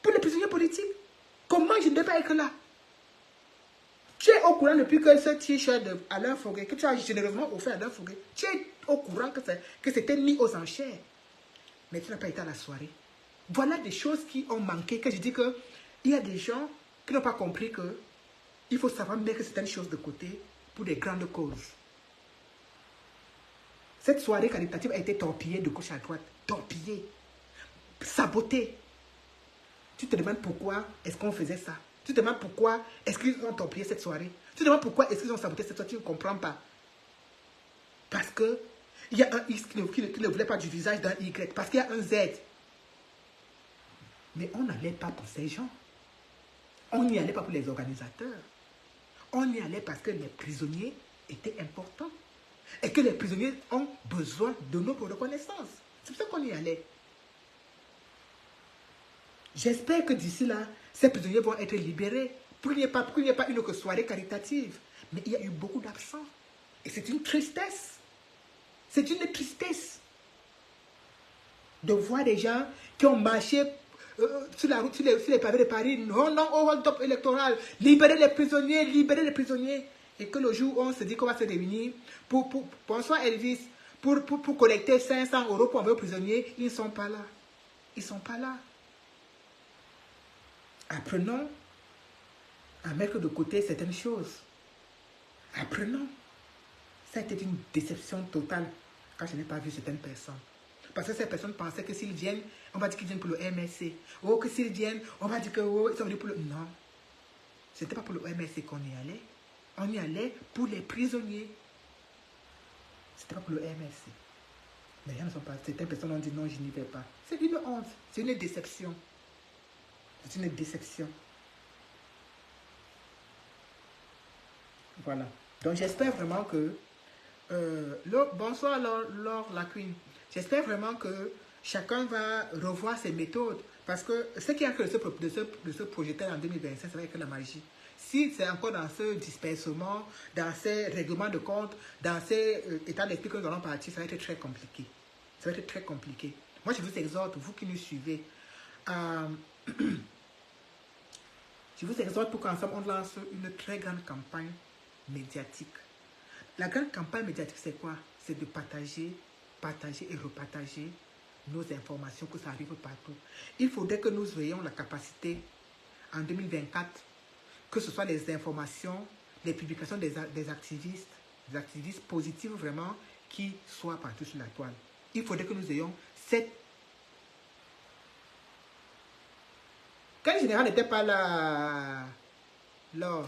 pour les prisonniers politiques. Comment je ne vais pas être là? Tu es au courant depuis que ce t-shirt d'Alain Foguet, que tu as généreusement offert à Alain Foguet, tu es au courant que c'était mis aux enchères. Mais tu n'as pas été à la soirée. Voilà des choses qui ont manqué, que je dis qu'il y a des gens qui n'ont pas compris qu'il faut savoir mettre certaines choses de côté pour des grandes causes. Cette soirée qualitative a été torpillée de gauche à droite. Torpillée. Sabotée. Tu te demandes pourquoi est-ce qu'on faisait ça. Tu te demandes pourquoi est-ce qu'ils ont torpillé cette soirée. Tu te demandes pourquoi est-ce qu'ils ont saboté cette soirée. Tu ne comprends pas. Parce que il y a un X qui ne voulait pas du visage d'un Y. Parce qu'il y a un Z. Mais on n'allait pas pour ces gens. On n'y allait pas pour les organisateurs. On y allait parce que les prisonniers étaient importants. Et que les prisonniers ont besoin de notre reconnaissance. C'est pour ça qu'on y allait. J'espère que d'ici là, ces prisonniers vont être libérés. Pour qu'il n'y ait pas une autre soirée caritative. Mais il y a eu beaucoup d'absents. Et c'est une tristesse. C'est une tristesse de voir des gens qui ont marché sur la route, sur les pavés de Paris. Non, non, au hold-up électoral. Libérer les prisonniers, libérer les prisonniers. Et que le jour où on se dit qu'on va se réunir bonsoir Elvis, pour collecter 500 € pour envoyer aux prisonniers, ils ne sont pas là. Ils ne sont pas là. Apprenons à mettre de côté certaines choses. Apprenons. Ça a été une déception totale quand je n'ai pas vu certaines personnes. Parce que ces personnes pensaient que s'ils viennent, on va dire qu'ils viennent pour le MSC. Ou que s'ils viennent, on va dire qu'ils sont venus pour le... Non. Ce n'était pas pour le MSC qu'on y allait. On y allait pour les prisonniers. Ce n'était pas pour le MSC. Mais ils ne sont pas... Certaines personnes ont dit non, je n'y vais pas. C'est une honte. C'est une déception. C'est une déception. Voilà. Donc j'espère vraiment que... bonsoir Laure Lacune. J'espère vraiment que chacun va revoir ses méthodes. Parce que ce qui a créé de ce projet en 2025, ça va être la magie. Si c'est encore dans ce dispersement, dans ces règlements de compte, dans ces états d'esprit que nous allons partir, ça va être très compliqué. Ça va être très compliqué. Moi, je vous exhorte, vous qui nous suivez, je vous exhorte pour qu'ensemble, on lance une très grande campagne médiatique. La grande campagne médiatique, c'est quoi? C'est de partager et repartager nos informations, que ça arrive partout. Il faudrait que nous ayons la capacité, en 2024, que ce soit les informations, les publications des activistes positifs vraiment, qui soient partout sur la toile. Il faudrait que nous ayons cette... Quel général n'était pas là? Là.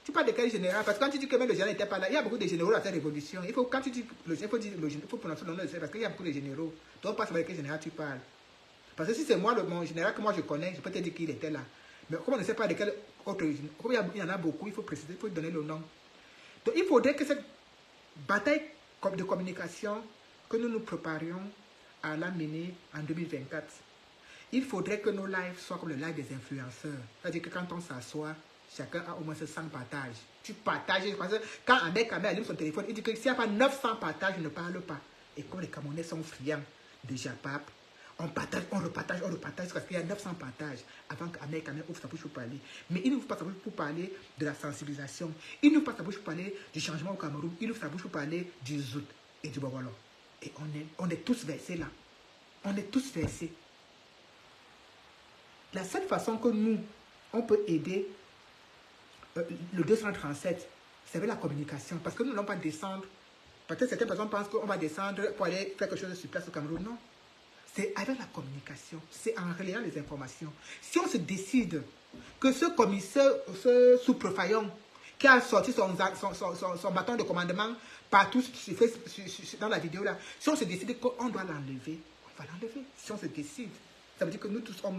Tu parles de quel général? Parce que quand tu dis que même le général n'était pas là, il y a beaucoup de généraux à cette révolution. Quand tu dis le général, il faut prononcer le nom de général, parce qu'il y a beaucoup de généraux. Tu ne dois pas savoir de quel général tu parles. Parce que si c'est moi, mon général que moi je connais, je peux te dire qu'il était là. Mais comme on ne sait pas de quel autre général, comme il y en a beaucoup, il faut préciser, il faut donner le nom. Donc il faudrait que cette bataille de communication, que nous nous préparions à la mener en 2024. Il faudrait que nos lives soient comme le live des influenceurs. C'est-à-dire que quand on s'assoit, chacun a au moins 100 partages. Tu partages. Parce que quand Ahmed Kamel allume son téléphone, il dit que s'il n'y a pas 900 partages, je ne parle pas. Et comme les Camerounais sont friands de Japap, on partage, on repartage, parce qu'il y a 900 partages avant qu'Ahmed Kamel ouvre sa bouche pour parler. Mais il n'ouvre pas sa bouche pour parler de la sensibilisation. Il n'ouvre pas sa bouche pour parler du changement au Cameroun. Il ouvre sa bouche pour parler du Zout et du Bobolo. Et on est tous versés là. On est tous versés. La seule façon que nous, on peut aider le 237, c'est avec la communication. Parce que nous n'allons pas descendre. Peut-être certaines personnes pensent qu'on va descendre pour aller faire quelque chose sur place au Cameroun. Non. C'est avec la communication. C'est en relayant les informations. Si on se décide que ce commissaire, ce sous-préfet qui a sorti son bâton de commandement partout dans la vidéo là, si on se décide qu'on doit l'enlever, on va l'enlever. Si on se décide, ça veut dire que nous tous, on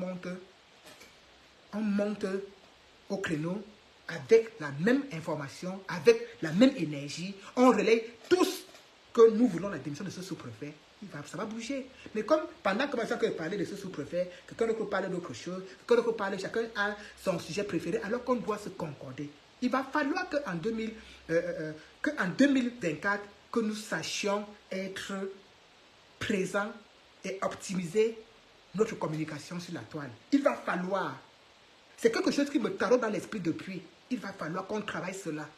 monte au créneau avec la même information, avec la même énergie. On relaye tous que nous voulons la démission de ce sous-préfet. Ça va bouger. Mais comme pendant que je parlais de ce sous-préfet, quelqu'un d'autre parle d'autre chose, quelqu'un d'autre parle, chacun a son sujet préféré, alors qu'on doit se concorder. Il va falloir qu'en 2024, que nous sachions être présents et optimiser notre communication sur la toile. Il va falloir. C'est quelque chose qui me taraude dans l'esprit depuis. Il va falloir qu'on travaille cela.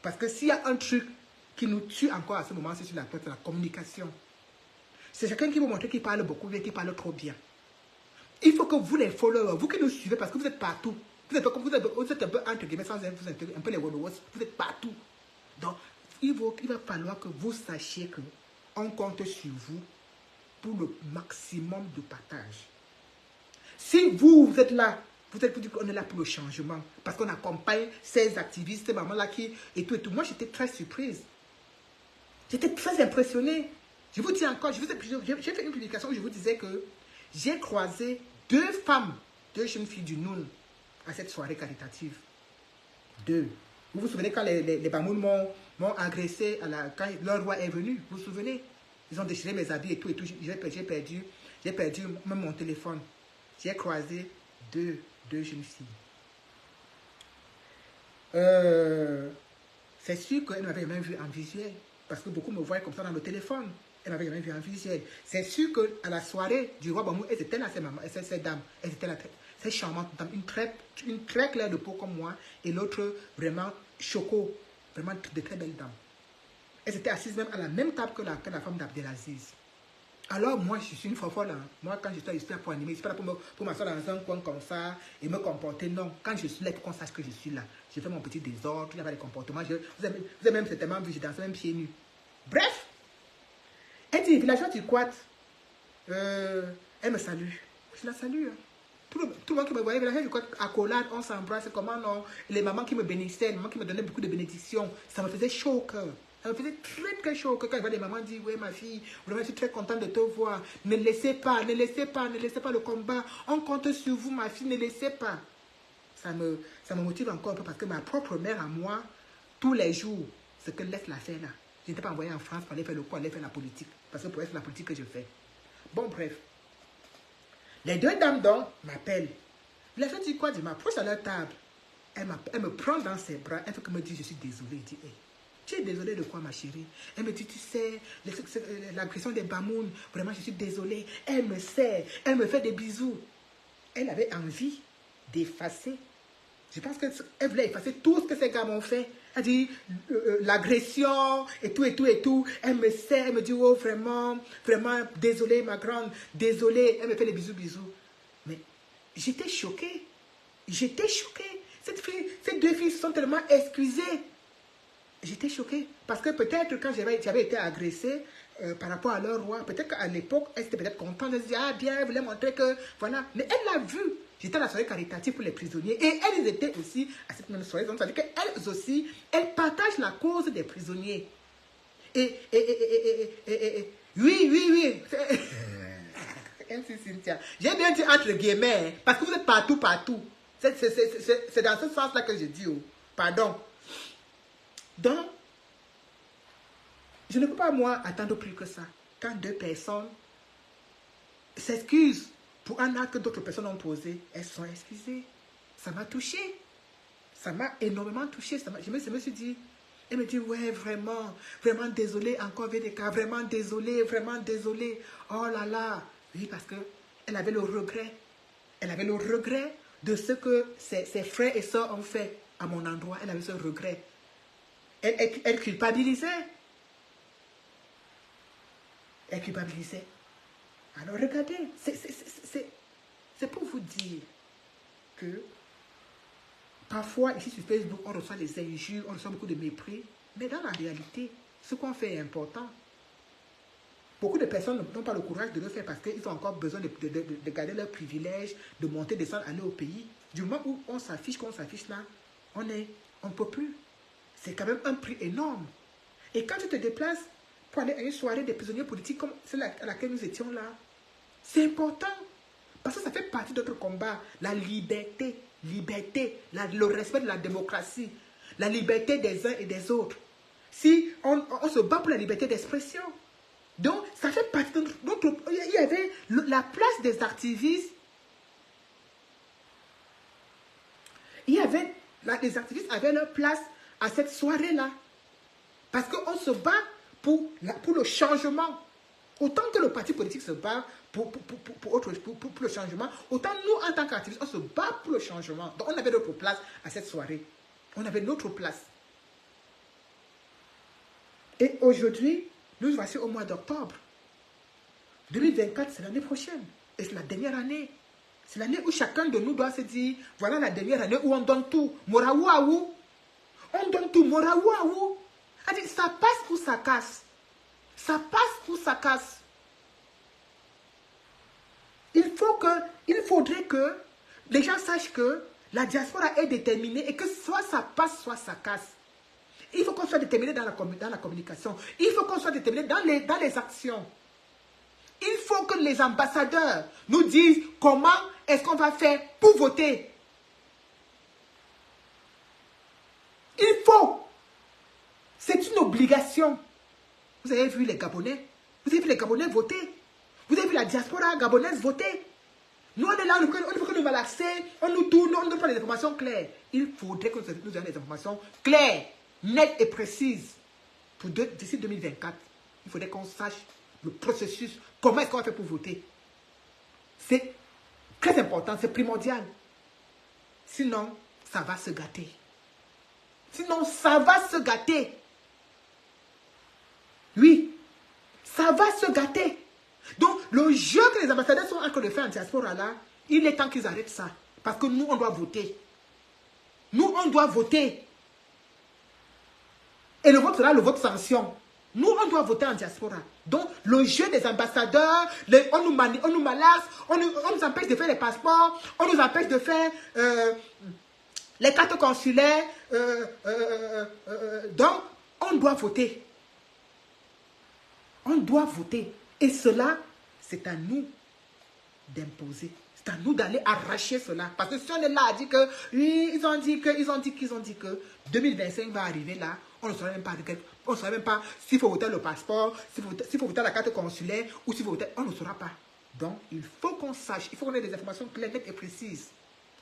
Parce que s'il y a un truc qui nous tue encore à ce moment-ci sur la toile, c'est la communication. C'est quelqu'un qui vous montre qu'il parle beaucoup bien, qu'il parle trop bien. Il faut que vous, les followers, vous qui nous suivez, parce que vous êtes partout. Vous êtes un peu, entre guillemets, sans vous intégrer, un peu les followers, vous êtes partout. Donc, il va falloir que vous sachiez qu'on compte sur vous pour le maximum de partage. Si vous êtes là, vous êtes pour dire qu'on est là pour le changement. Parce qu'on accompagne ces activistes, ces mamans-là qui... Et tout. Moi, j'étais très surprise. J'étais très impressionnée. Je vous dis encore, j'ai fait une publication où je vous disais que j'ai croisé 2 femmes, 2 jeunes filles du Noun à cette soirée caritative. 2. Vous vous souvenez quand les Bamoun m'ont agressé quand leur roi est venu? Vous vous souvenez? Ils ont déchiré mes habits et tout. J'ai perdu même mon téléphone. J'ai croisé 2 jeunes filles. C'est sûr qu'elles ne m'avaient jamais vu en visuel. Parce que beaucoup me voyaient comme ça dans le téléphone. Elles ne m'avaient jamais vu en visuel. C'est sûr qu'à la soirée du roi Bamou, elles étaient là, ces dames. Elles étaient là, ces charmantes dames. Une très claire de peau comme moi. Et l'autre vraiment choco. Vraiment de très belles dames. Elles étaient assises même à la même table que la femme d'Abdelaziz. Alors moi, je suis une folle. Hein. Moi, quand je suis là pour animer, je ne suis pas là pour m'asseoir dans un coin comme ça et me comporter. Non, quand je suis là, il faut qu'on sache que je suis là. Je fais mon petit désordre, il n'y a pas de comportement. Vous avez même certainement vu, je danse même pieds nus. Bref, elle dit, villageois du Quat, elle me salue. Je la salue. Hein. Tout le monde qui me voyait, villageois du Quat, accolade, on s'embrasse, comment non. Les mamans qui me bénissaient, les mamans qui me donnaient beaucoup de bénédictions, ça me faisait chaud au cœur. Ça me faisait très très chaud quand je vois les mamans dire, oui ma fille, vraiment je suis très contente de te voir. Ne laissez pas le combat. On compte sur vous ma fille, ne laissez pas. Ça me motive encore un peu parce que ma propre mère à moi, tous les jours, ce que laisse la faire là. Je n'étais pas envoyée en France pour aller faire le quoi, aller faire la politique. Parce que pour être la politique que je fais. Bon bref. Les 2 dames donc m'appellent. La fille dit quoi? Je m'approche à leur table. Elle me prend dans ses bras. Elle fait que me dit, je suis désolée. Je dis, hey. Tu es désolée de quoi, ma chérie? Elle me dit, tu sais, l'agression des Bamoun, vraiment, je suis désolée. Elle me serre, elle me fait des bisous. Elle avait envie d'effacer. Je pense qu'elle voulait effacer tout ce que ces gars m'ont fait. Elle dit, l'agression et tout, et tout, et tout. Elle me serre, elle me dit, oh, vraiment, vraiment, désolée, ma grande, désolée. Elle me fait des bisous. Mais j'étais choquée. J'étais choquée. Ces 2 filles se sont tellement excusées. J'étais choquée. Parce que peut-être quand j'avais été agressée par rapport à leur roi, peut-être qu'à l'époque, elle était peut-être contente. Elle se disait, ah bien, elle voulait montrer que, voilà. Mais elle l'a vu. J'étais à la soirée caritative pour les prisonniers. Et elles étaient aussi à cette même soirée. Donc ça veut dire qu'elles aussi, elles partagent la cause des prisonniers. Oui. Merci Cynthia. J'ai bien dit entre guillemets, parce que vous êtes partout. C'est dans ce sens-là que je dis. Oh. Pardon. Donc, je ne peux pas, moi, attendre plus que ça. Quand 2 personnes s'excusent pour un acte que d'autres personnes ont posé, elles sont excusées. Ça m'a touché. Ça m'a énormément touché. Je me suis dit, elle me dit, ouais, vraiment, vraiment désolée, encore VDK, vraiment désolée. Oh là là. Oui, parce qu'elle avait le regret. Elle avait le regret de ce que ses frères et sœurs ont fait à mon endroit. Elle avait ce regret. Elle culpabilisait. Elle culpabilisait. Alors regardez, c'est pour vous dire que parfois ici sur Facebook, on reçoit des injures, on reçoit beaucoup de mépris, mais dans la réalité, ce qu'on fait est important. Beaucoup de personnes n'ont pas le courage de le faire parce qu'ils ont encore besoin de garder leur privilège, de monter, descendre, aller au pays. Du moment où on s'affiche, là, on ne peut plus. C'est quand même un prix énorme. Et quand tu te déplaces pour aller à une soirée des prisonniers politiques comme celle à laquelle nous étions là, c'est important. Parce que ça fait partie de notre combat. La liberté, le respect de la démocratie, la liberté des uns et des autres. Si on se bat pour la liberté d'expression. Donc, ça fait partie de notre... Il y avait la place des activistes. Les activistes avaient leur place à cette soirée-là. Parce qu'on se bat pour le changement. Autant que le parti politique se bat pour le changement, autant nous, en tant qu'activistes, on se bat pour le changement. Donc, on avait notre place à cette soirée. On avait notre place. Et aujourd'hui, nous voici au mois d'octobre. 2024, c'est l'année prochaine. Et c'est la dernière année. C'est l'année où chacun de nous doit se dire, voilà la dernière année où on donne tout. Moraouaou. On donne tout. Moraouaou. Ça passe ou ça casse. Ça passe ou ça casse. Il faut que Il faudrait que les gens sachent que la diaspora est déterminée et que soit ça passe, soit ça casse. Il faut qu'on soit déterminé dans la communication. Il faut qu'on soit déterminé dans les actions. Il faut que les ambassadeurs nous disent comment est-ce qu'on va faire pour voter. Il faut. C'est une obligation. Vous avez vu les Gabonais. Vous avez vu les Gabonais voter. Vous avez vu la diaspora gabonaise voter. Nous, on est là, on veut que nous malaxer, on nous tourne, on ne donne pas des informations claires. Il faudrait que nous ayons des informations claires, nettes et précises. D'ici 2024, il faudrait qu'on sache le processus, comment est-ce qu'on va faire pour voter. C'est très important, c'est primordial. Sinon, ça va se gâter. Sinon, ça va se gâter. Oui, ça va se gâter. Donc, le jeu que les ambassadeurs sont en train de faire en diaspora là, il est temps qu'ils arrêtent ça. Parce que nous, on doit voter. Nous, on doit voter. Et le vote sera le vote sanction. Nous, on doit voter en diaspora. Donc, le jeu des ambassadeurs, on nous malasse, on nous empêche de faire les passeports, on nous empêche de faire les cartes consulaires. Donc, on doit voter. On doit voter. Et cela, c'est à nous d'imposer. C'est à nous d'aller arracher cela. Parce que si on est là à dire que, oui, ils ont dit que 2025 va arriver là, on ne saura même pas s'il faut voter le passeport, s'il faut voter la carte consulaire, ou s'il faut voter, on ne saura pas. Donc, il faut qu'on sache, il faut qu'on ait des informations claires, nettes et précises.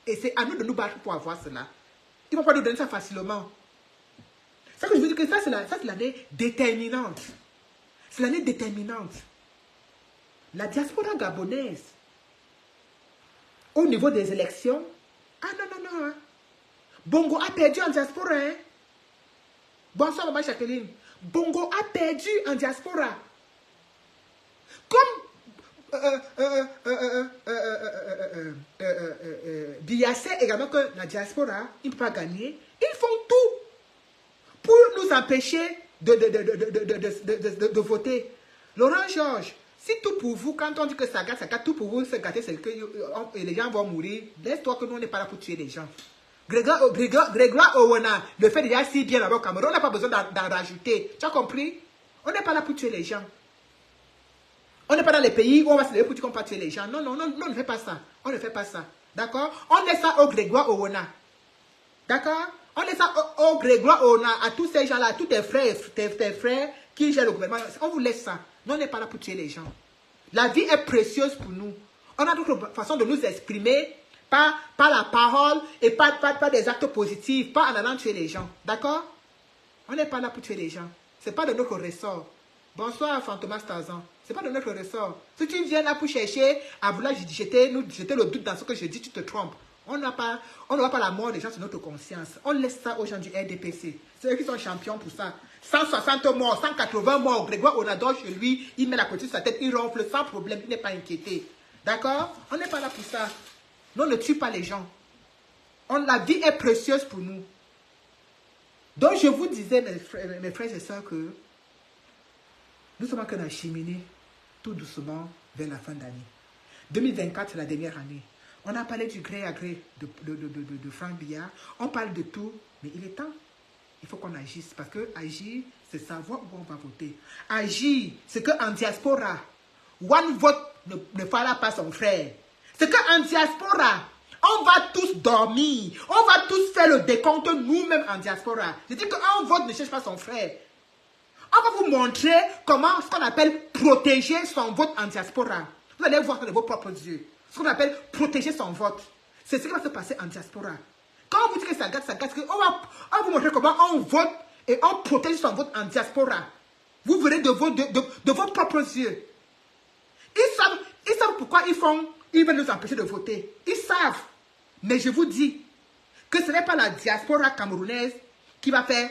Et c'est à nous de nous battre pour avoir cela. Ils ne vont pas nous donner ça facilement. C'est ça que je veux dire que ça, c'est l'année déterminante. C'est l'année déterminante. La diaspora gabonaise, au niveau des élections, ah non. Bongo a perdu en diaspora. Hein? Bonsoir, maman Jacqueline. Bongo a perdu en diaspora. Comme Biassé également que la diaspora, ils ne peuvent pas gagner. Ils font tout pour nous empêcher de voter. Laurent Georges, si tout pour vous, quand on dit que ça gâte, tout pour vous, se gâter, c'est que les gens vont mourir. Laisse-toi que nous, on n'est pas là pour tuer les gens. Grégoire Owona le fait déjà si bien là-bas au Cameroun, on n'a pas besoin d'en rajouter. Tu as compris? On n'est pas là pour tuer les gens. On n'est pas dans les pays où on va se lever pour dire qu'on va tuer les gens. Non, on ne fait pas ça. On ne fait pas ça. D'accord? On laisse ça au Grégoire Owona. D'accord? On laisse ça au Grégoire Owona, à tous ces gens-là, à tous tes frères qui gèrent le gouvernement. On vous laisse ça. Nous, on n'est pas là pour tuer les gens. La vie est précieuse pour nous. On a d'autres façons de nous exprimer par la parole et par des actes positifs, pas en allant tuer les gens. D'accord? On n'est pas là pour tuer les gens. Ce n'est pas de notre ressort. Bonsoir, Fantomas Tarzan. Ce n'est pas de notre ressort. Si tu viens là pour chercher à vouloir jeter le doute dans ce que je dis, tu te trompes. On n'a pas la mort des gens sur notre conscience. On laisse ça aux gens du RDPC. C'est eux qui sont champions pour ça. 160 morts, 180 morts. Grégoire Onador chez lui, il met la côté sur sa tête, il ronfle sans problème, il n'est pas inquiété. D'accord? On n'est pas là pour ça. Nous, on ne tue pas les gens. La vie est précieuse pour nous. Donc, je vous disais, mes frères et sœurs, que nous sommes en train d'acheminer tout doucement vers la fin d'année. 2024, c'est la dernière année. On a parlé du gré à gré de Franck Biya. On parle de tout, mais il est temps. Il faut qu'on agisse. Parce que agir, c'est savoir où on va voter. Agir, c'est qu'en diaspora, one vote ne fera pas son frère. C'est qu'en diaspora, on va tous dormir. On va tous faire le décompte nous-mêmes en diaspora. Je dis qu'un vote ne cherche pas son frère. On va vous montrer comment, ce qu'on appelle protéger son vote en diaspora. Vous allez voir ça de vos propres yeux. Ce qu'on appelle protéger son vote. C'est ce qui va se passer en diaspora. Quand on vous dit que ça gâte, on va vous montrer comment on vote et on protège son vote en diaspora. Vous verrez de vos propres yeux. Ils savent pourquoi ils veulent nous empêcher de voter. Ils savent. Mais je vous dis que ce n'est pas la diaspora camerounaise qui va faire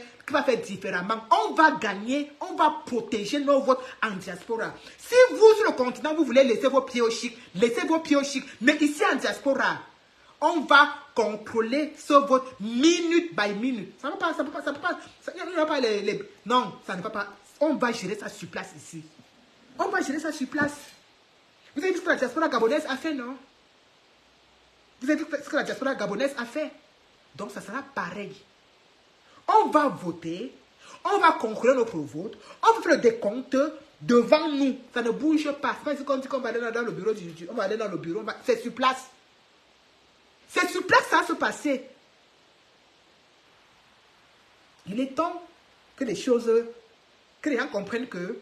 différemment. On va gagner, on va protéger nos votes en diaspora. Si vous, sur le continent, vous voulez laisser vos pieds au chic, laissez vos pieds au chic. Mais ici en diaspora, on va contrôler ce vote minute by minute. Ça ne va pas, non, ça ne va pas. On va gérer ça sur place ici. On va gérer ça sur place. Vous avez vu ce que la diaspora gabonaise a fait, non? Vous avez vu ce que la diaspora gabonaise a fait. Donc, ça sera pareil. On va voter, on va conclure notre vote, on va faire le décompte devant nous. Ça ne bouge pas. C'est pas comme si on va aller dans le bureau, on va aller dans le bureau, c'est sur place. C'est sur place que ça va se passer. Il est temps que les choses, que les gens comprennent que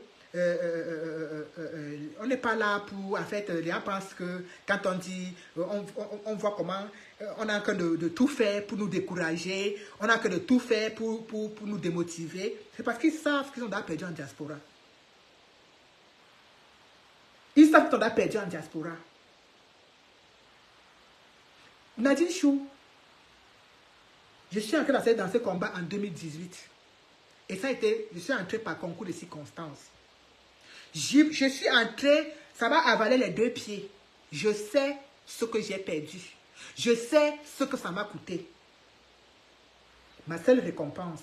on n'est pas là pour, en fait, les gens pensent que quand on dit, on voit comment, on a que de tout faire pour nous décourager, on a que de tout faire pour nous démotiver. C'est parce qu'ils savent qu'ils ont déjà perdu en diaspora. Ils savent qu'ils ont déjà perdu en diaspora. Nadine Chou, je suis entré dans ce combat en 2018. Et ça a été, je suis entré par concours de circonstances. Je suis entré, ça m'a avalé les 2 pieds. Je sais ce que j'ai perdu. Je sais ce que ça m'a coûté. Ma seule récompense,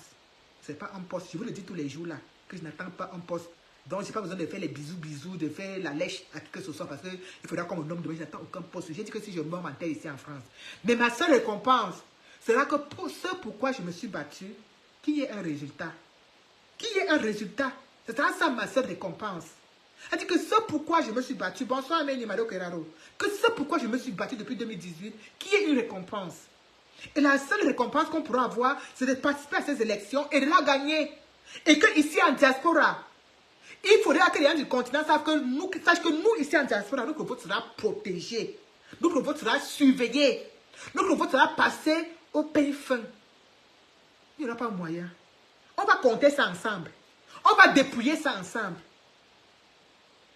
ce n'est pas un poste. Je vous le dis tous les jours là, que je n'attends pas un poste. Donc, je n'ai pas besoin de faire les bisous, de faire la lèche à qui que ce soit, parce qu'il faudra qu'on me nomme demain, je n'attends aucun poste. J'ai dit que si je meurs en terre ici en France. Mais ma seule récompense sera que pour ce pourquoi je me suis battu, qu'il y ait un résultat. Qu'il y ait un résultat. Ce sera ça ma seule récompense. Elle dit que ce pourquoi je me suis battu, bonsoir Amélie Mado Keraro, que ce pourquoi je me suis battu depuis 2018, qu'il y ait une récompense. Et la seule récompense qu'on pourra avoir, c'est de participer à ces élections et de la gagner. Et que ici en diaspora, il faudrait que les gens du continent sachent que nous, ici en diaspora, notre vote sera protégé. Notre vote sera surveillé. Notre vote sera passé au pays fin. Il n'y aura pas moyen. On va compter ça ensemble. On va dépouiller ça ensemble.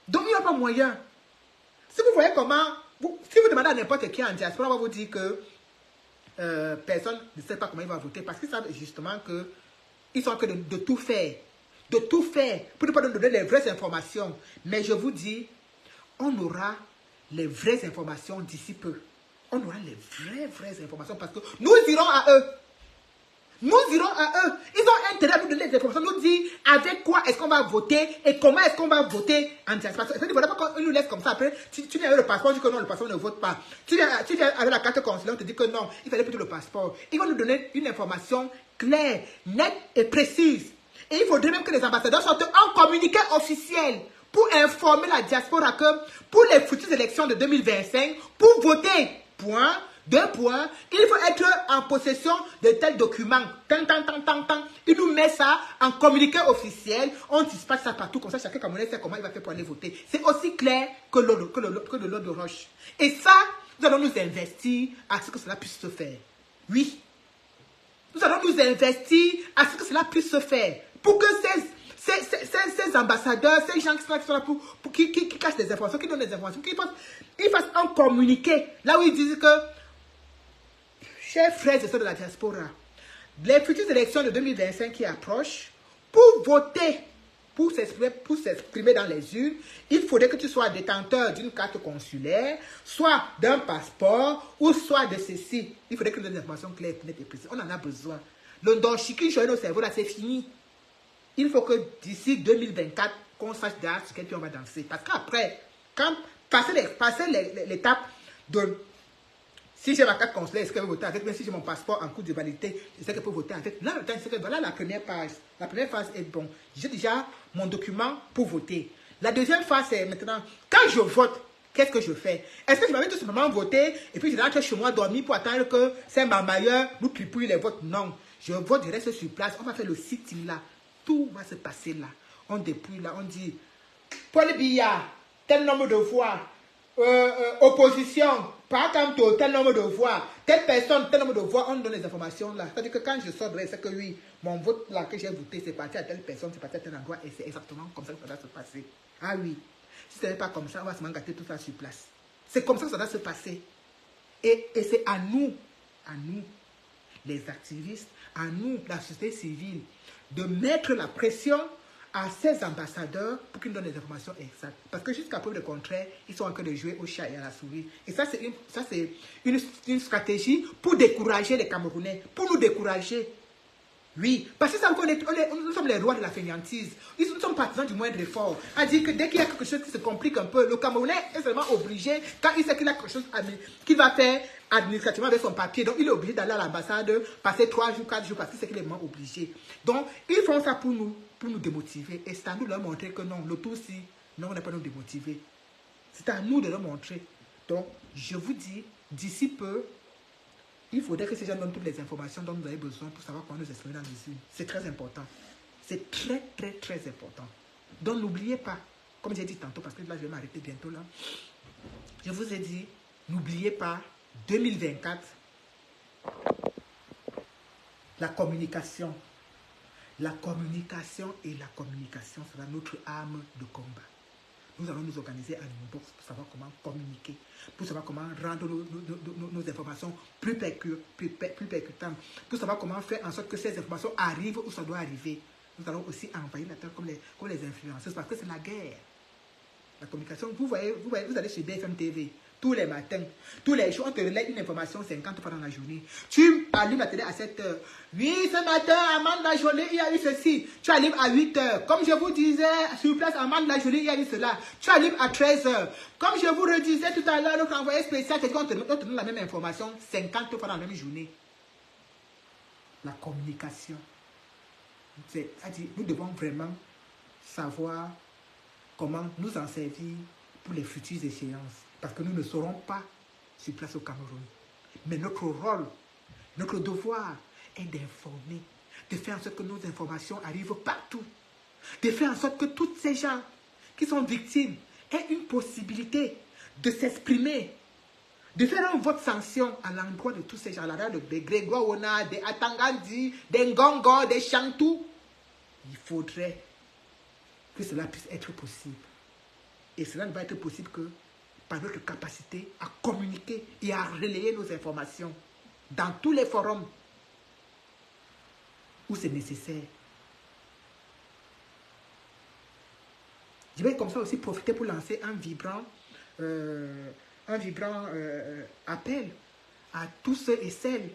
Donc, il n'y a pas moyen. Si vous voyez comment, si vous demandez à n'importe qui en diaspora, on va vous dire que personne ne sait pas comment il va voter parce qu'ils savent justement qu'ils sont en train de tout faire. De tout faire pour ne pas nous donner les vraies informations. Mais je vous dis, on aura les vraies informations d'ici peu. On aura les vraies informations parce que nous irons à eux. Nous irons à eux. Ils ont intérêt à nous donner des informations, nous dire avec quoi est-ce qu'on va voter et comment est-ce qu'on va voter en diaspora. Il ne faudrait pas qu'on nous laisse comme ça. Après, tu viens avec le passeport, tu dis que non, le passeport ne vote pas. Tu viens avec la carte consulaire, on te dit que non, il fallait plutôt le passeport. Ils vont nous donner une information claire, nette et précise. Et il faudrait même que les ambassadeurs sortent un communiqué officiel pour informer la diaspora que pour les futures élections de 2025, pour voter, point, 2 points, il faut être en possession de tels documents. Il nous met ça en communiqué officiel. On dispatche ça partout. Comme ça, chacun Camerounais sait comment il va faire pour aller voter. C'est aussi clair que de l'eau de roche. Et ça, nous allons nous investir à ce que cela puisse se faire. Oui. Nous allons nous investir à ce que cela puisse se faire. Pour que ces ambassadeurs, ces gens qui sont là qui cachent des informations, qui donnent des informations, qu'ils fassent un communiqué. Là où ils disent que chers frères et sœurs de la diaspora, les futures élections de 2025 qui approchent, pour voter, pour s'exprimer dans les urnes, il faudrait que tu sois détenteur d'une carte consulaire, soit d'un passeport, ou soit de ceci. Il faudrait que nous ayons des informations claires, nettes et précises. On en a besoin. Le donchiki joue nos cerveaux là, c'est fini. Il faut que d'ici 2024, qu'on sache déjà sur quel pied on va danser. Parce qu'après, quand passer l'étape de si j'ai ma carte consulaire, est-ce que je peux voter avec? Mais si j'ai mon passeport en cours de validité, je sais que je peux voter avec. Là, le temps, c'est que voilà la première phase. La première phase est bon. J'ai déjà mon document pour voter. La deuxième phase, c'est maintenant, quand je vote, qu'est-ce que je fais? Est-ce que je vais tout simplement voter et puis je rentre chez moi dormir pour attendre que c'est ma meilleure nous tripouille les votes? Non. Je vote, je reste sur place. On va faire le sitting là. Tout va se passer là. On dépouille là. On dit, Paul Biya, tel nombre de voix. Opposition, par contre, tel nombre de voix, telle personne, tel nombre de voix, on donne les informations là. C'est-à-dire que quand je sors de là, c'est que oui, mon vote là que j'ai voté, c'est parti à telle personne, c'est parti à tel endroit, et c'est exactement comme ça que ça doit se passer. Ah oui, si ce n'est pas comme ça, on va se gâter tout ça sur place. C'est comme ça que ça doit se passer. Et c'est à nous, les activistes, à nous, la société civile, de mettre la pression à ces ambassadeurs pour qu'ils nous donnent des informations exactes. Parce que jusqu'à preuve de contraire, ils sont en train de jouer au chat et à la souris. Et ça, c'est une stratégie pour décourager les Camerounais, pour nous décourager. Oui, parce que ça, nous sommes les rois de la fainéantise. Nous sommes partisans du moindre effort. À dire que dès qu'il y a quelque chose qui se complique un peu, le Camerounais est seulement obligé, quand il sait qu'il a quelque chose qu'il va faire administrativement avec son papier, donc il est obligé d'aller à l'ambassade, passer 3 jours, 4 jours, parce que c'est qu'il est vraiment obligé. Donc, ils font ça pour nous démotiver. Et c'est à nous de leur montrer que non, le tout si, non, on n'est pas nous démotiver. C'est à nous de leur montrer. Donc, je vous dis, d'ici peu, il faudrait que ces gens donnent toutes les informations dont vous avez besoin pour savoir comment nous exprimer dans les urnes. C'est très important. C'est très, très, très important. Donc, n'oubliez pas, comme j'ai dit tantôt, parce que là, je vais m'arrêter bientôt là. Je vous ai dit, n'oubliez pas, 2024, la communication. La communication et la communication sera notre arme de combat. Nous allons nous organiser à Lumumbox pour savoir comment communiquer, pour savoir comment rendre nos informations plus percutantes, pour savoir comment faire en sorte que ces informations arrivent où ça doit arriver. Nous allons aussi envahir la terre comme les influenceuses, parce que c'est la guerre. La communication, vous allez sur BFM TV tous les matins, tous les jours, on te relaie une information 50 fois dans la journée. Tu allumes la télé à 7 h. Oui, ce matin, à Mande-la-Jolie, il y a eu ceci. Tu allumes à 8 h. Comme je vous disais, sur place, à Mande-la-Jolie, il y a eu cela. Tu allumes à 13 h. Comme je vous redisais tout à l'heure, notre envoyé spécial, on te donne la même information 50 fois dans la même journée. La communication. C'est-à-dire, nous devons vraiment savoir comment nous en servir pour les futures échéances. Parce que nous ne serons pas sur place au Cameroun. Mais notre rôle, notre devoir est d'informer, de faire en sorte que nos informations arrivent partout, de faire en sorte que tous ces gens qui sont victimes aient une possibilité de s'exprimer, de faire un vote sanction à l'endroit de tous ces gens-là, des Grégoire Ona, des Atangandi, des Ngongo, des Chantou. Il faudrait que cela puisse être possible. Et cela ne va être possible que par notre capacité à communiquer et à relayer nos informations dans tous les forums où c'est nécessaire. Je vais comme ça aussi profiter pour lancer un vibrant appel à tous ceux et celles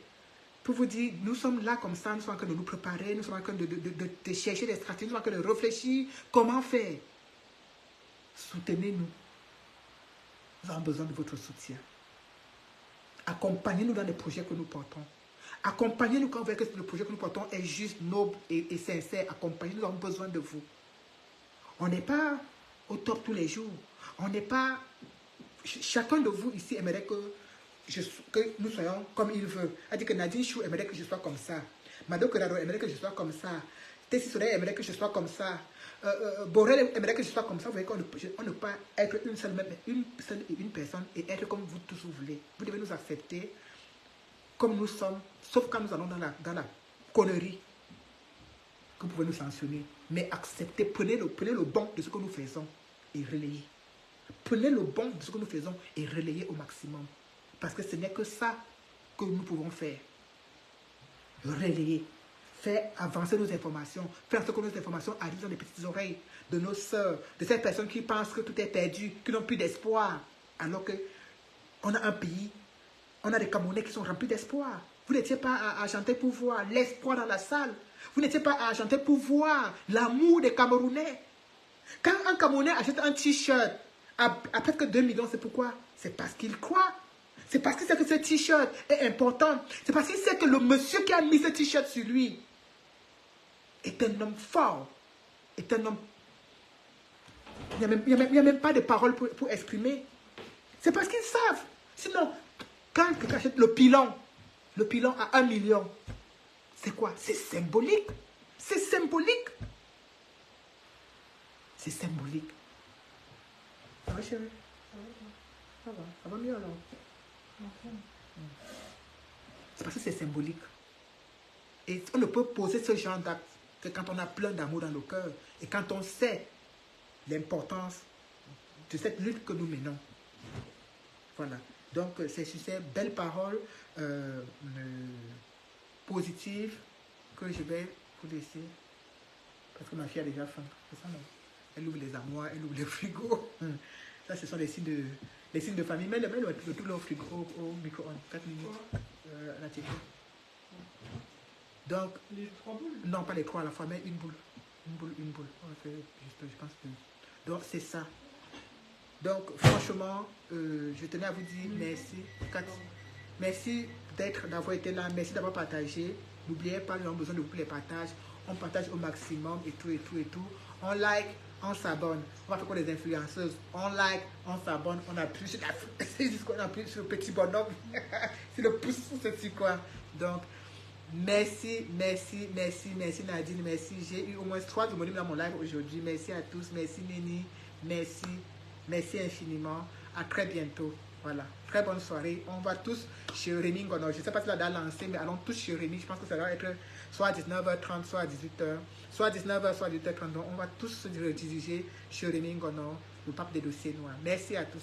pour vous dire, nous sommes là comme ça, nous sommes en train de nous préparer, nous sommes en train de chercher des stratégies, nous sommes en train de réfléchir comment faire. Soutenez-nous. Nous avons besoin de votre soutien. Accompagnez-nous dans les projets que nous portons. Accompagnez-nous quand vous voyez que le projet que nous portons est juste, noble et sincère. Accompagnez-nous, nous avons besoin de vous. On n'est pas au top tous les jours. On n'est pas... Chacun de vous ici aimerait que nous soyons comme il veut. Elle dit que Nadine Chou aimerait que je sois comme ça. Mado Keraro aimerait que je sois comme ça. Tessie Soleil aimerait que je sois comme ça. Borel aimerait que je sois comme ça. Vous voyez qu'on ne peut pas être une personne et être comme vous tous vous voulez. Vous devez nous accepter comme nous sommes, sauf quand nous allons dans la connerie, que vous pouvez nous sanctionner. Mais acceptez, prenez le bon de ce que nous faisons et relayez. Prenez le bon de ce que nous faisons et relayez au maximum. Parce que ce n'est que ça que nous pouvons faire. Relayer. Faire avancer nos informations, faire en sorte que nos informations arrivent dans les petites oreilles de nos sœurs, de ces personnes qui pensent que tout est perdu, qui n'ont plus d'espoir, alors qu'on a un pays, on a des Camerounais qui sont remplis d'espoir. Vous n'étiez pas à chanter pour voir l'espoir dans la salle. Vous n'étiez pas à chanter pour voir l'amour des Camerounais. Quand un Camerounais achète un t-shirt à presque 2 millions, c'est pourquoi? C'est parce qu'il croit. C'est parce qu'il sait que ce t-shirt est important. C'est parce qu'il sait que le monsieur qui a mis ce t-shirt sur lui est un homme fort, est un homme... Il n'y a même pas de paroles pour exprimer. C'est parce qu'ils savent. Sinon, quand quelqu'un achète le pilon à 1 million, c'est quoi? C'est symbolique. C'est symbolique. C'est symbolique. Ça va, chérie? Ça va mieux alors? C'est parce que c'est symbolique. Et on ne peut poser ce genre d'acte que quand on a plein d'amour dans le cœur et quand on sait l'importance de cette lutte que nous menons. Voilà. Donc, c'est sur ces belles paroles positives que je vais vous laisser. Parce que ma fille a déjà faim. C'est ça, non? Elle ouvre les armoires, elle ouvre les frigos. Ça, ce sont les signes de famille. Mais tout le frigo au micro-ondes. 4 minutes. La checker. Donc, Les 3 boules? Non, pas les 3 à la fois, mais une boule. Une boule, une boule. On fait juste, je pense que... Donc, c'est ça. Donc, franchement, je tenais à vous dire merci. Merci d'avoir été là. Merci d'avoir partagé. N'oubliez pas, nous avons besoin de vous les partages. On partage au maximum et tout, et tout, et tout. On like, on s'abonne. On va faire comme les influenceuses. On like, on s'abonne. On appuie sur la... C'est juste qu'on appuie sur le petit bonhomme. C'est le pouce, c'est quoi. Donc, merci, merci, merci, merci Nadine, merci. J'ai eu au moins 3 homonymes dans mon live aujourd'hui. Merci à tous. Merci Nini. Merci. Merci infiniment. À très bientôt. Voilà. Très bonne soirée. On va tous chez Rémi Ngono. Je ne sais pas si la a lancé, mais allons tous chez Rémi. Je pense que ça va être soit à 19h30, soit à 18h. Soit à 19h, soit à 18h30. Donc, on va tous se diriger chez Rémi Ngono, le pape des dossiers noirs. Merci à tous.